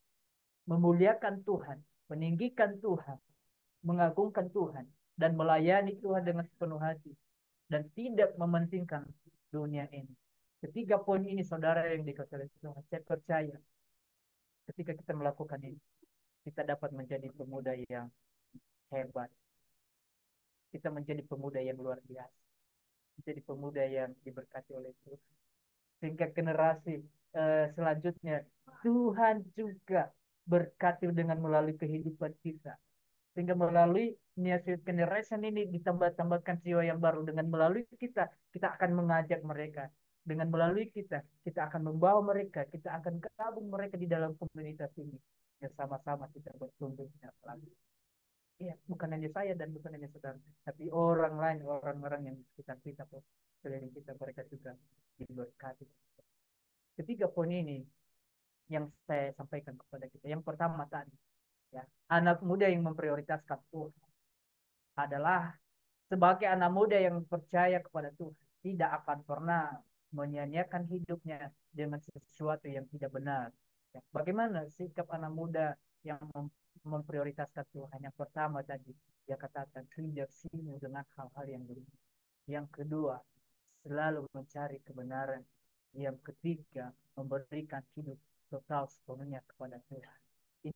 memuliakan Tuhan, meninggikan Tuhan, mengagungkan Tuhan, dan melayani Tuhan dengan sepenuh hati, dan tidak mementingkan dunia ini. Ketiga poin ini, saudara yang dikasih oleh Tuhan, saya percaya ketika kita melakukan ini, kita dapat menjadi pemuda yang hebat. Kita menjadi pemuda yang luar biasa. Menjadi pemuda yang diberkati oleh Tuhan. Sehingga generasi selanjutnya, Tuhan juga berkati dengan melalui kehidupan kita. Sehingga melalui new generation ini ditambah-tambahkan jiwa yang baru. Dengan melalui kita, kita akan mengajak mereka. Dengan melalui kita, kita akan membawa mereka, kita akan gabung mereka di dalam komunitas ini. Ya sama-sama kita bertumbuh. Iya, bukan hanya saya dan bukan hanya saudara, tapi orang lain, orang-orang yang di sekitar kita, keliling kita, mereka juga diberkati. Ketiga poin ini yang saya sampaikan kepada kita. Yang pertama tadi, ya, anak muda yang memprioritaskan Tuhan adalah sebagai anak muda yang percaya kepada Tuhan, tidak akan pernah menyanyiakan hidupnya dengan sesuatu yang tidak benar. Ya, bagaimana sikap anak muda yang memprioritaskan Tuhan? Yang pertama tadi, dia katakan tidak sibuk dengan hal-hal yang dunia. Yang kedua, selalu mencari kebenaran. Yang ketiga, memberikan hidup total sepenuhnya kepada Tuhan.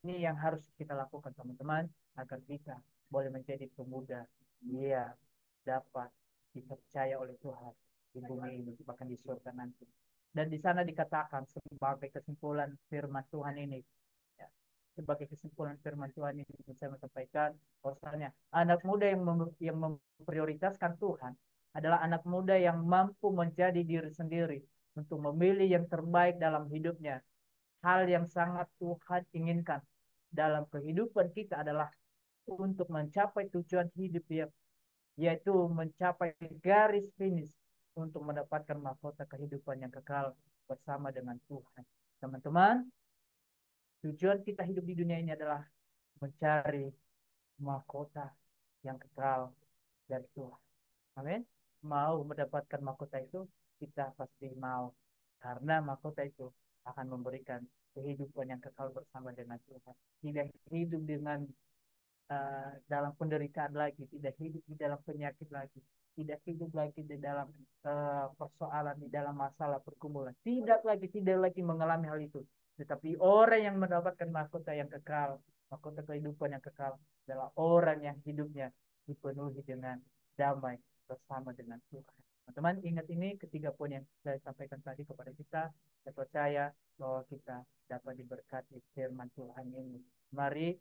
Ini yang harus kita lakukan teman-teman agar kita boleh menjadi pemuda dia dapat dipercaya oleh Tuhan di bumi ini bahkan di surga nanti. Dan di sana dikatakan sebagai kesimpulan firman Tuhan ini, ya, sebagai kesimpulan firman Tuhan ini saya sampaikan bahwasanya anak muda yang memprioritaskan Tuhan adalah anak muda yang mampu menjadi diri sendiri untuk memilih yang terbaik dalam hidupnya. Hal yang sangat Tuhan inginkan dalam kehidupan kita adalah untuk mencapai tujuan hidup dia, yaitu mencapai garis finish untuk mendapatkan mahkota kehidupan yang kekal bersama dengan Tuhan. Teman-teman, tujuan kita hidup di dunia ini adalah mencari mahkota yang kekal dari Tuhan. Amin. Mau mendapatkan mahkota itu, kita pasti mau. Karena mahkota itu akan memberikan kehidupan yang kekal bersama dengan Tuhan. Tidak hidup dengan dalam penderitaan lagi, tidak hidup di dalam penyakit lagi, tidak hidup lagi di dalam persoalan, di dalam masalah pergumulan, tidak lagi mengalami hal itu. Tetapi orang yang mendapatkan mahkota yang kekal, mahkota kehidupan yang kekal adalah orang yang hidupnya dipenuhi dengan damai bersama dengan Tuhan. Teman-teman ingat ini ketiga poin yang saya sampaikan tadi kepada kita. Saya percaya bahwa kita dapat diberkati firman Tuhan ini. Mari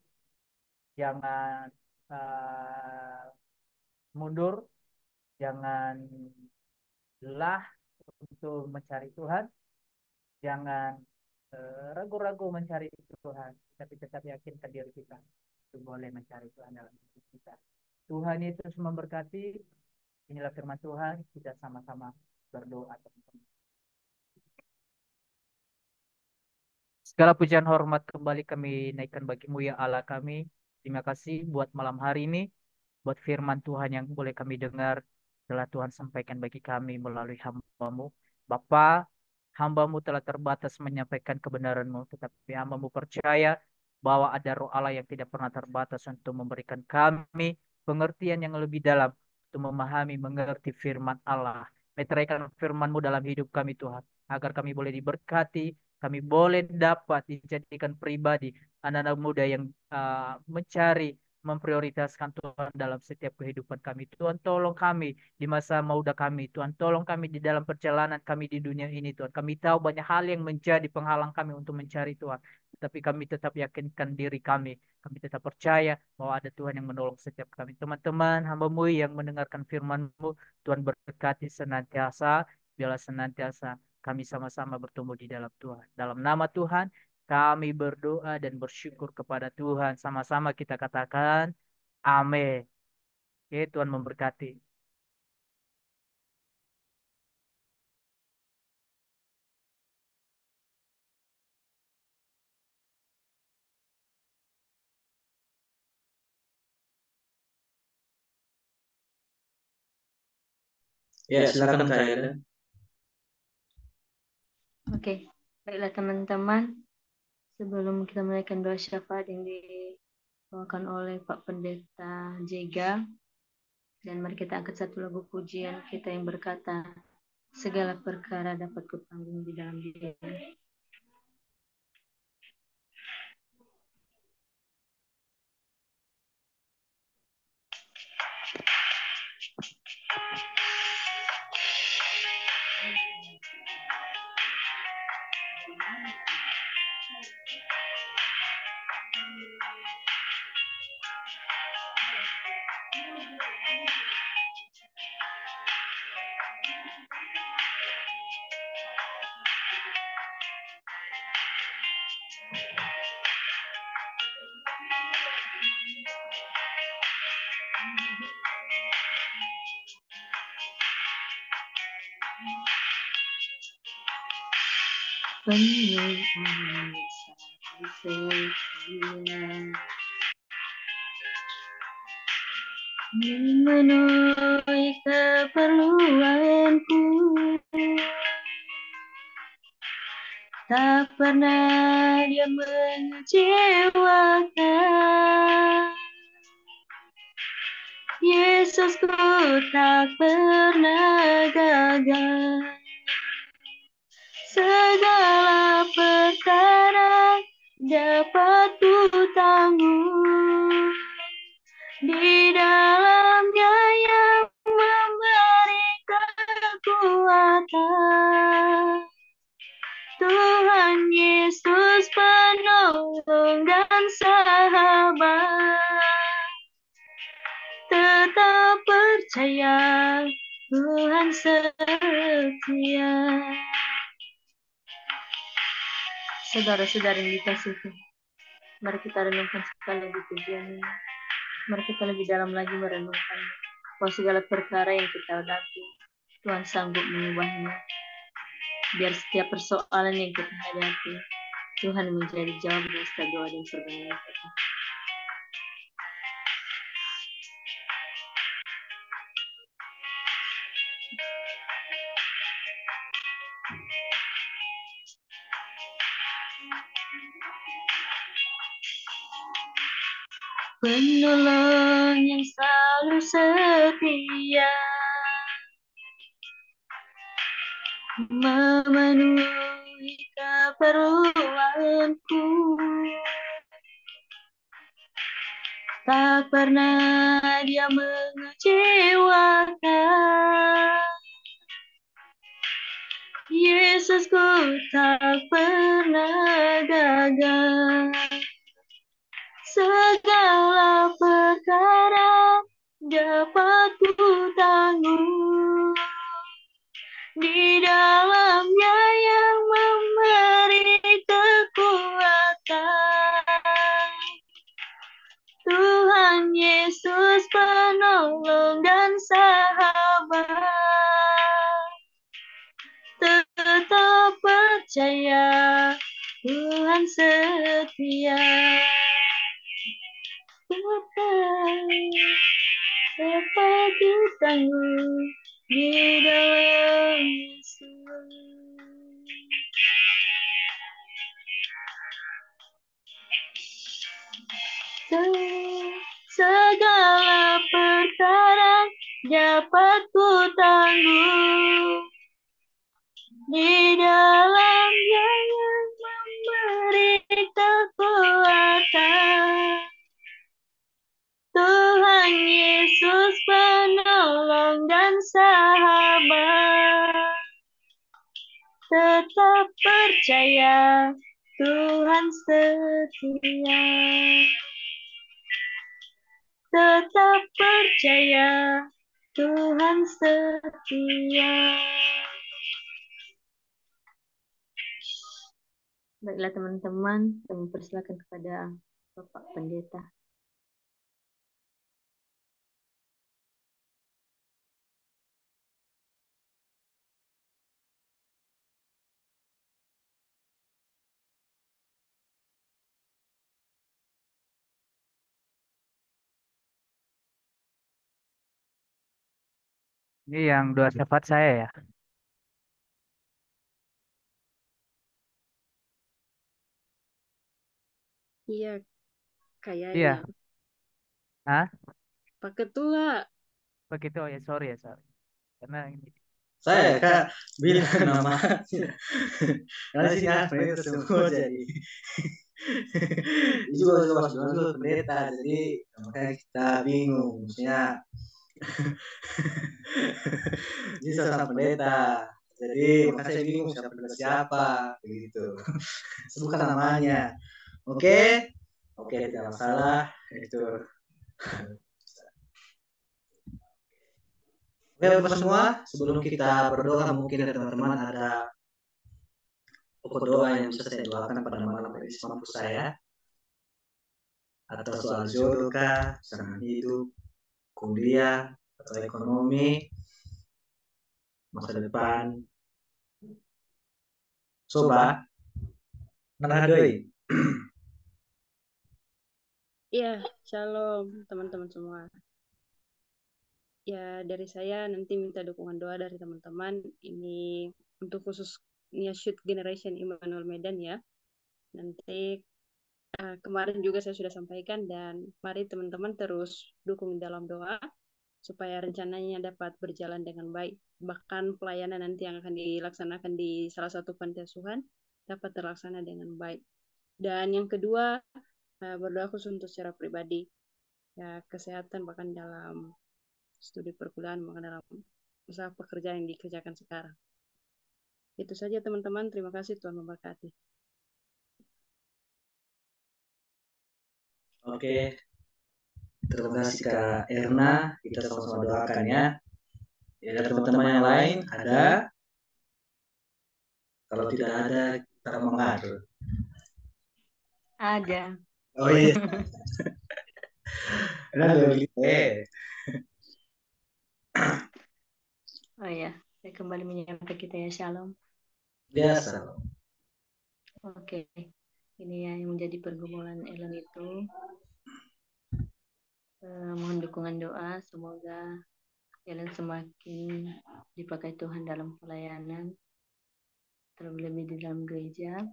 jangan mundur, jangan lelah untuk mencari Tuhan, jangan ragu-ragu mencari Tuhan, tapi tetap yakinkan diri kita untuk boleh mencari Tuhan dalam hidup kita. Tuhan Yesus memberkati. Inilah firman Tuhan, kita sama-sama berdoa. Segala pujian hormat kembali kami naikkan bagimu ya Allah kami. Terima kasih buat malam hari ini, buat firman Tuhan yang boleh kami dengar, telah Tuhan sampaikan bagi kami melalui hamba-Mu. Bapa, hamba-Mu telah terbatas menyampaikan kebenaran-Mu, tetapi hamba-Mu percaya bahwa ada roh Allah yang tidak pernah terbatas untuk memberikan kami pengertian yang lebih dalam, untuk memahami, mengerti firman Allah. Meteraikan firman-Mu dalam hidup kami Tuhan, agar kami boleh diberkati, kami boleh dapat dijadikan pribadi anak-anak muda yang mencari, memprioritaskan Tuhan dalam setiap kehidupan kami. Tuhan tolong kami di masa muda kami. Tuhan tolong kami di dalam perjalanan kami di dunia ini Tuhan. Kami tahu banyak hal yang menjadi penghalang kami untuk mencari Tuhan. Tapi kami tetap yakinkan diri kami. Kami tetap percaya bahwa ada Tuhan yang menolong setiap kami. Teman-teman, hamba-Mu yang mendengarkan firman-Mu, Tuhan berkati senantiasa, biarlah senantiasa kami sama-sama bertumbuh di dalam Tuhan. Dalam nama Tuhan, kami berdoa dan bersyukur kepada Tuhan. Sama-sama kita katakan, amin. Oke, Tuhan memberkati. Ya, silakan Kak Eda. Oke, baiklah teman-teman. Sebelum kita menaikkan doa syafaat yang dibawakan oleh Pak Pendeta Jega, dan mari kita angkat satu lagu pujian kita yang berkata, segala perkara dapat kutanggung di dalam Dia. Penuh setia memenuhi keperluanku, tak pernah Dia mengecewakan. Yesusku tak pernah gagal. Segala perkara dapat ku tanggung di dalam Dia yang memberi kekuatan. Tuhan Yesus penolong dan sahabat. Tetap percaya Tuhan setia. Saudara-saudara yang dikasihi, mari kita renungkan sekali lagi pujian ini. Mari kita lebih dalam lagi merenungkan bahwa segala perkara yang kita hadapi, Tuhan sanggup mengubahnya. Biar setiap persoalan yang kita hadapi, Tuhan menjadi jawab dari setiap doa dan pergumulan kita. penolong yang selalu setia, memenuhi keperluanku, tak pernah dia mengecewakan. Yesusku tak pernah gagal. Segala perkara dapat ku tanggung di dalamnya yang memberi kekuatan. Tuhan Yesus penolong dan sahabat, tetap percaya Tuhan setia. Dapat ditanggung di dalam Yesus. Segala perkara dapat ku tanggung di dalamnya yang memberi kekuatan. Tuhan Yesus penolong dan sahabat, tetap percaya Tuhan setia. Tetap percaya Tuhan setia. Baiklah teman-teman, kami persilakan kepada Bapak Pendeta. Ini yang doa syafaat saya ya. Iya, kayaknya. Iya. Hah? Pak Ketua. Begitu ya, sorry ya, sorry. Karena ini. Saya Kak bilang nama. Karena sini pendeta semua jadi. Itu juga dulu pendeta, jadi makanya kita bingung. Maksudnya ini sama pendeta. Jadi makanya saya bingung siapa begitu. Sebutkan namanya. Oke, tidak masalah itu. Oke, Bapak semua, sebelum kita berdoa mungkin ada teman-teman ada pokok doa yang bisa saya doakan pada malam ini semampu saya, atau soal jodoh kah, pasangan hidup, kuliah, atau ekonomi, masa depan. Coba, mana doi? Iya, shalom teman-teman semua. Ya, dari saya nanti minta dukungan doa dari teman-teman. Ini untuk khusus Shoot Generation Immanuel Medan ya. Nanti kemarin juga saya sudah sampaikan, dan mari teman-teman terus dukung dalam doa supaya rencananya dapat berjalan dengan baik. Bahkan pelayanan nanti yang akan dilaksanakan di salah satu panti asuhan dapat terlaksana dengan baik. Dan yang kedua, berdoa khusus untuk secara pribadi. Ya, kesehatan bahkan dalam studi perkuliahan, bahkan dalam usaha pekerjaan yang dikerjakan sekarang. Itu saja teman-teman, terima kasih, Tuhan memberkati. Oke, terima kasih Kak Erna, kita sama-sama doakan ya. Ya, teman-teman yang lain ada? Kalau tidak ada, kita mengadu. Ada. Oh iya. Oh iya, saya kembali menyampaikan kita ya, shalom. Biasa. Oke, ini yang menjadi pergumulan Ellen itu. Mohon dukungan doa, semoga Ellen semakin dipakai Tuhan dalam pelayanan, terlebih di dalam gereja,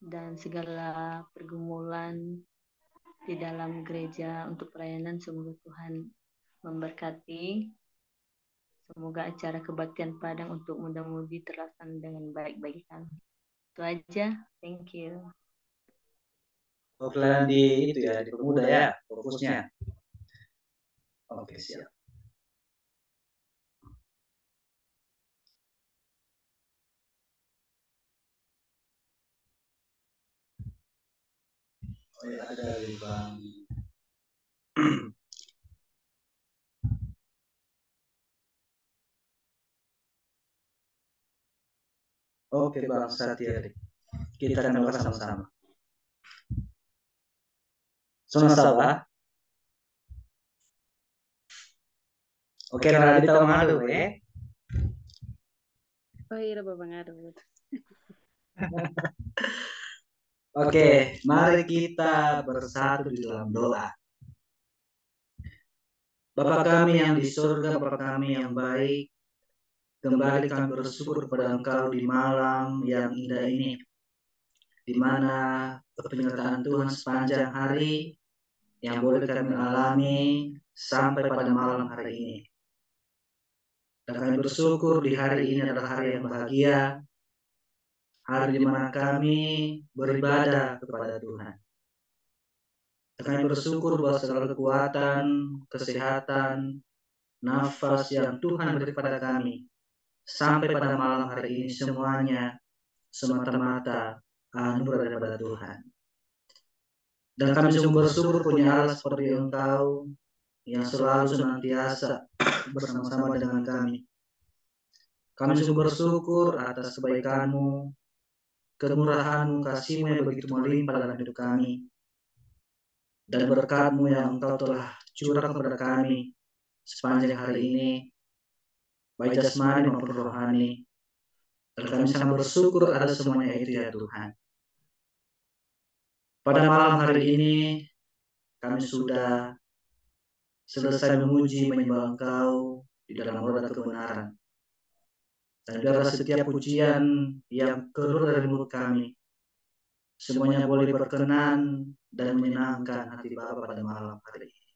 dan segala pergumulan di dalam gereja untuk pelayanan. Semoga Tuhan memberkati. Semoga acara kebaktian Padang untuk muda-mudi terlaksana dengan baik bagi kami. Itu aja. Thank you. Oh, pelayanan di itu ya, di pemuda ya, fokusnya. Oke, siap. Oh ya, ada dari Bang. Oke, Bang Satyari. Kita akan doakan sama-sama. Sona Sabah. Oke, nah di tahu madu ya. Oh iya, Bapak ngaruh. Oke, mari kita bersatu di dalam doa. Bapa kami yang di surga, Bapa kami yang baik, kembali kami bersyukur kepada Engkau di malam yang indah ini, di mana penyertaan Tuhan sepanjang hari yang boleh kami alami sampai pada malam hari ini. Dan kami bersyukur di hari ini adalah hari yang bahagia, hari di mana kami beribadah kepada Tuhan. Dan kami bersyukur bahwa segala kekuatan, kesehatan, nafas yang Tuhan beri kepada kami sampai pada malam hari ini semuanya semata-mata anugerah daripada Tuhan. Dan kami sungguh bersyukur punya Allah seperti Engkau yang selalu senantiasa bersama-sama dengan kami. Kami sungguh bersyukur atas kebaikan-Mu, kemurahan-Mu, kasih-Mu yang begitu melimpah dalam hidup kami. Dan berkat-Mu yang Engkau telah curah kepada kami sepanjang hari ini, baik jasmani maupun rohani. Dan kami sangat bersyukur atas semuanya itu ya Tuhan. Pada malam hari ini, kami sudah selesai memuji menyembah Engkau di dalam roda kebenaran. Dan biarlah setiap pujian yang keluar dari mulut kami, semuanya boleh berkenan dan menyenangkan hati Bapa pada malam hari ini.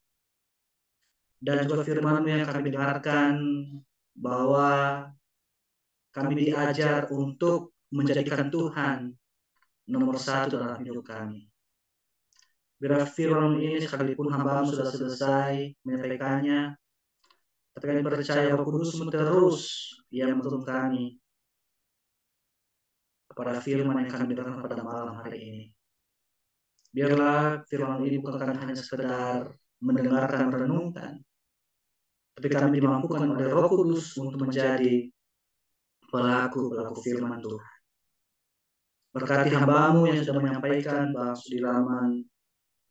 Dan juga firman-Mu yang kami dengarkan, bahwa kami diajar untuk menjadikan Tuhan nomor satu dalam hidup kami. Biar firman ini sekalipun hamba-Mu sudah selesai menyampaikannya, tapi kami percaya Roh Kudus-Mu terus yang menuntun kami kepada firman yang kami dengarkan pada malam hari ini. Biarlah firman ini bukan hanya sekedar mendengarkan, merenungkan, tapi kami dimampukan oleh Roh Kudus untuk menjadi pelaku-pelaku firman Tuhan. Berkati hamba-Mu yang sudah menyampaikan, Bang Sudirman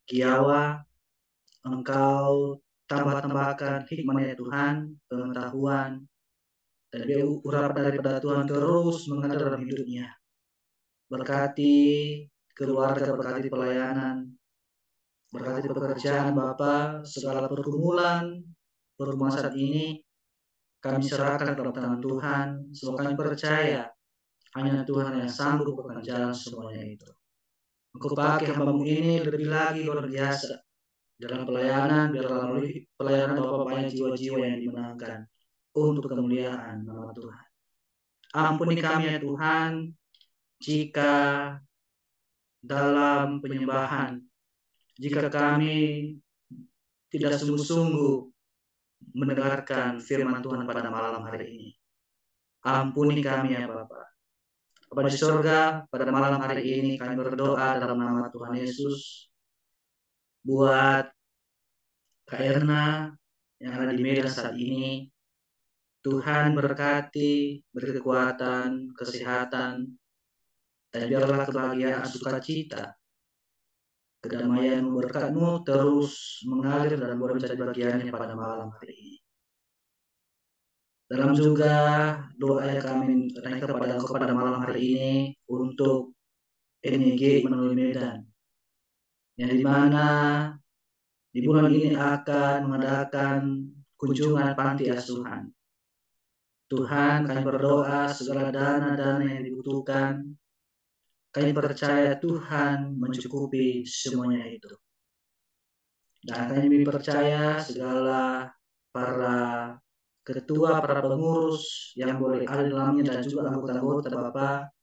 Kiawa, Engkau tambah-tambahkan hikmat-Nya Tuhan, pengetahuan, dan biar urapan daripada Tuhan terus mengalir dalam hidupnya. Berkati keluarga, berkati pelayanan, berkati pekerjaan Bapa, segala pergumulan saat ini kami serahkan ke dalam tangan Tuhan. Semoga kami percaya hanya Tuhan yang sanggup akan jalan semuanya itu. Engkau pakai hamba-Mu ini lebih lagi luar biasa dalam pelayanan, biarlah melalui pelayanan Bapa banyak jiwa-jiwa yang dimenangkan untuk kemuliaan nama Tuhan. Ampuni kami ya Tuhan, jika dalam penyembahan, jika kami tidak sungguh-sungguh mendengarkan firman Tuhan pada malam hari ini. Ampuni kami ya Bapa. Bapa di surga, pada malam hari ini kami berdoa dalam nama Tuhan Yesus buat Kak Erna yang ada di Medan saat ini. Tuhan berkati, beri kekuatan, kesehatan, dan biarlah kebahagiaan, sukacita, kedamaian, berkat-Mu terus mengalir dan boleh menjadi bagiannya pada malam hari ini. Dalam juga doa yang kami naikkan kepada Engkau pada malam hari ini untuk NIG Immanuel Medan, yang dimana di bulan ini akan mengadakan kunjungan panti asuhan. Tuhan, kami berdoa segala dana-dana yang dibutuhkan, kami percaya Tuhan mencukupi semuanya itu. Dan kami percaya segala para ketua, para pengurus yang boleh ada dalamnya dan juga anggota-anggota Bapak,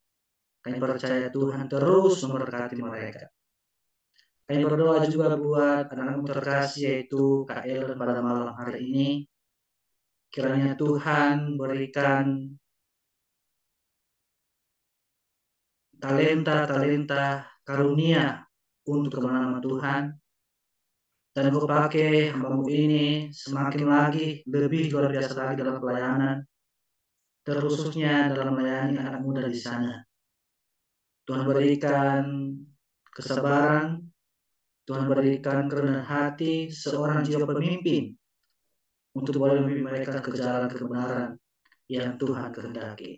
kami percaya Tuhan terus memberkati mereka. Kami berdoa juga buat anak-anak terkasih yaitu Kak Ellen pada malam hari ini. Kiranya Tuhan berikan talenta-talenta karunia untuk kemenangan Tuhan. Dan Kau pakai hambamu ini semakin lagi lebih luar biasa lagi dalam pelayanan, terkhususnya dalam melayani anak muda di sana. Tuhan berikan kesabaran, Tuhan berikan kerendahan hati seorang jiwa pemimpin untuk boleh memimpin mereka ke jalan kebenaran yang Tuhan kehendaki.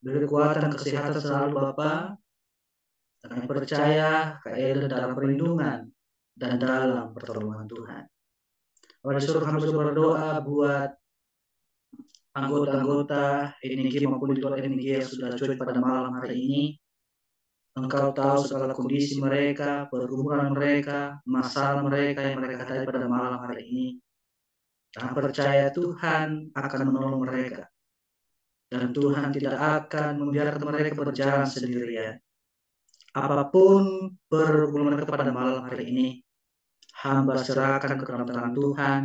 Beri kekuatan kesehatan selalu Bapa. Kami percaya Kak Ellen dalam perlindungan dan dalam pertolongan Tuhan. Bapak disuruh kami berdoa buat anggota-anggota NIG maupun di luar NIG yang sudah join pada malam hari ini. Engkau tahu segala kondisi mereka, pergumulan mereka, masalah mereka yang mereka hadapi pada malam hari ini. Dan percaya Tuhan akan menolong mereka. Dan Tuhan tidak akan membiarkan mereka berjalan sendirian. Apapun pergumulan mereka pada malam hari ini, hamba serahkan ke dalam tangan Tuhan.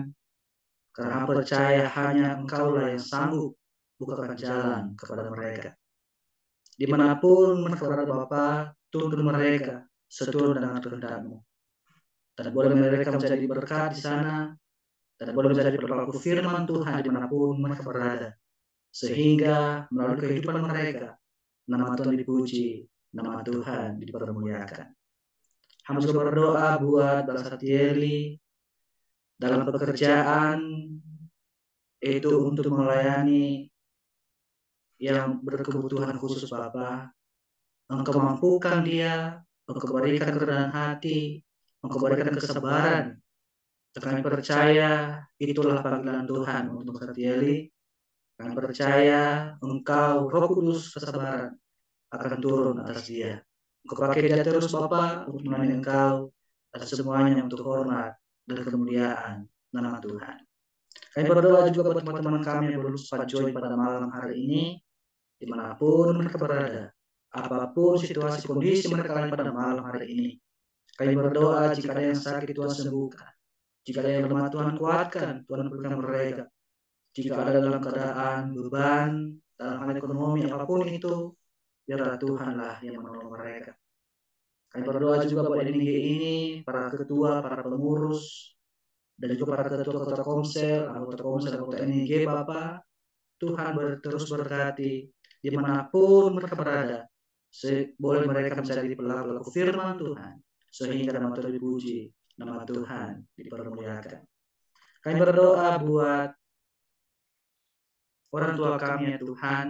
Karena percaya hanya Engkaulah yang sanggup bukakan jalan kepada mereka. Dimanapun mereka berada Bapa, tuntun mereka seturut dengan kehendak-Mu. Dan boleh mereka menjadi berkat di sana, dan boleh menjadi pelaku firman Tuhan dimanapun mereka berada. Sehingga melalui kehidupan mereka, nama Tuhan dipuji, nama Tuhan dipermuliakan. Hamba juga berdoa buat Bang Satieli dalam pekerjaan itu untuk melayani yang berkebutuhan khusus Bapa. Engkau mampukan dia, Engkau berikan kerendahan hati, Engkau berikan kesabaran. Kami percaya itulah panggilan Tuhan untuk Satieli. Kami percaya Engkau Roh Kudus kesabaran akan turun atas dia. Engkau pakai dia terus Bapa untuk melayani Engkau dan semuanya untuk hormat dan kemuliaan nama Tuhan. Kami berdoa juga buat teman-teman kami yang belum sempat join pada malam hari ini, dimanapun mereka berada, apapun situasi kondisi mereka pada malam hari ini. Kami berdoa jika ada yang sakit Tuhan sembuhkan, jika ada yang lemah Tuhan kuatkan, Tuhan berikan mereka. Jika ada dalam keadaan beban, dalam hal ekonomi apapun itu, biarlah Tuhanlah yang menolong mereka. Kami berdoa juga buat NIG ini, para ketua, para pengurus, dan juga para ketua-ketua komsel, anggota NIG Bapak, Tuhan terus berkati dimanapun mereka berada. Boleh mereka menjadi pelaku firman Tuhan, sehingga nama Tuhan dipuji, nama Tuhan dipermuliakan. Kami berdoa buat orang tua kami ya Tuhan,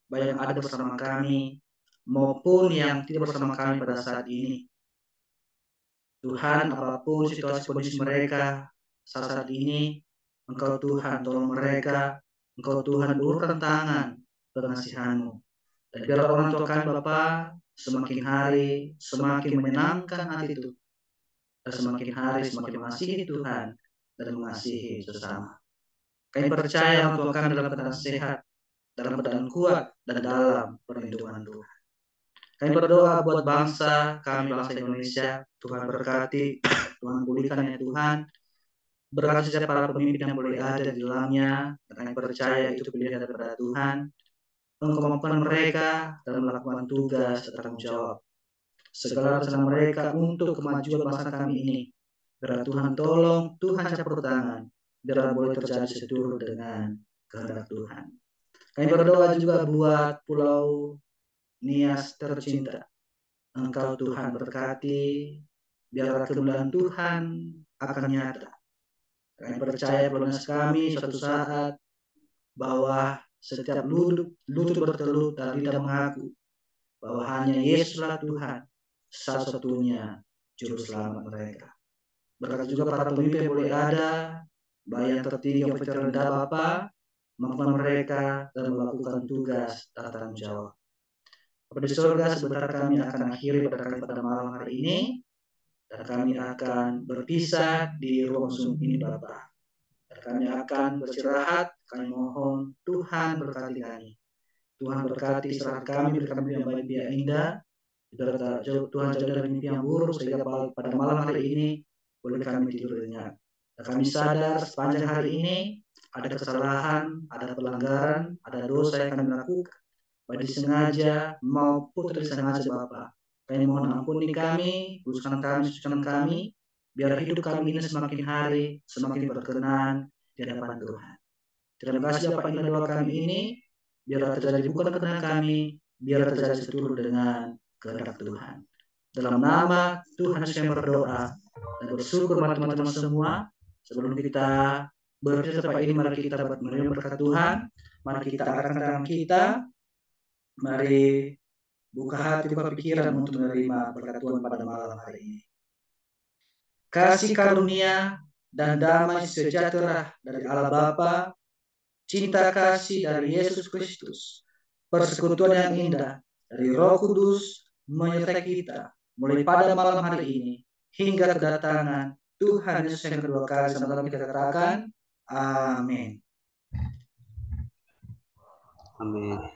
baik yang ada bersama kami, maupun yang tidak bersama kami pada saat ini. Tuhan, apapun situasi kondisi mereka saat ini, Engkau Tuhan tolong mereka, Engkau Tuhan ulurkan tangan pengasihan-Mu. Dan biarlah orang tua kami Bapa semakin hari semakin menyenangkan hati itu, dan semakin hari semakin mengasihi Tuhan dan mengasihi sesama. Kami percaya orang tua kami dalam keadaan sehat, dalam keadaan kuat, dan dalam perlindungan Tuhan. Kami berdoa buat bangsa kami, bangsa Indonesia. Tuhan berkati, Tuhan pulihkan ya Tuhan. Berkati setiap para pemimpin yang boleh ada di dalamnya. Dan kami percaya itu pilihan daripada Tuhan. Mengkemampuan mereka dalam melakukan tugas dan tanggung jawab. Segala rencana mereka untuk kemajuan bangsa kami ini. Biar Tuhan tolong, Tuhan campur tangan. Biar boleh terjadi seturut dengan kehendak Tuhan. Kami berdoa juga buat Pulau Nias tercinta. Engkau Tuhan berkati, biarlah kemuliaan Tuhan akan nyata. Kami percaya Pulau Nias kami suatu saat bahwa setiap lutut bertelut dan lidah mengaku bahwa hanya Yesuslah Tuhan, satu-satunya juru selamat mereka. Berkati juga para pemimpin yang boleh ada, baik yang tertinggi yang terendah Bapa, mampuan mereka dalam melakukan tugas dan tanggung jawab. Bapak di surga, sebentar kami akan akhiri pada malam hari ini. Dan kami akan berpisah di ruang Zoom ini Bapa. Dan kami akan beristirahat, kami mohon Tuhan berkati kami. Tuhan berkati istirahat kami, beri kami yang baik yang indah. Tuhan jauh dari mimpi yang buruk, sehingga pada malam hari ini boleh kami tidur nyenyak. Dan kami sadar sepanjang hari ini ada kesalahan, ada pelanggaran, ada dosa yang kami lakukan, baik disengaja maupun tidak disengaja Bapa. Kami mohon ampuni kami, kuduskan kami, sucikan kami, biar hidup kami ini semakin hari semakin berkenan di hadapan Tuhan. Terima kasih Bapak ini doa kami ini, biar terjadi bukan kehendak kami, biar terjadi seturut dengan kehendak Tuhan. Dalam nama Tuhan Yesus yang berdoa dan bersyukur buat teman-teman semua. Sebelum kita berpisah Bapak ini, mari kita menerima berkat Tuhan. Mari kita arahkan tangan kita. Mari buka hati, buka pikiran untuk menerima berkat Tuhan pada malam hari ini. Kasih karunia dan damai sejahtera dari Allah Bapa, cinta kasih dari Yesus Kristus, persekutuan yang indah dari Roh Kudus menyertai kita mulai pada malam hari ini hingga kedatangan Tuhan Yesus yang kedua kali. Sama kita katakan, amin. Amin.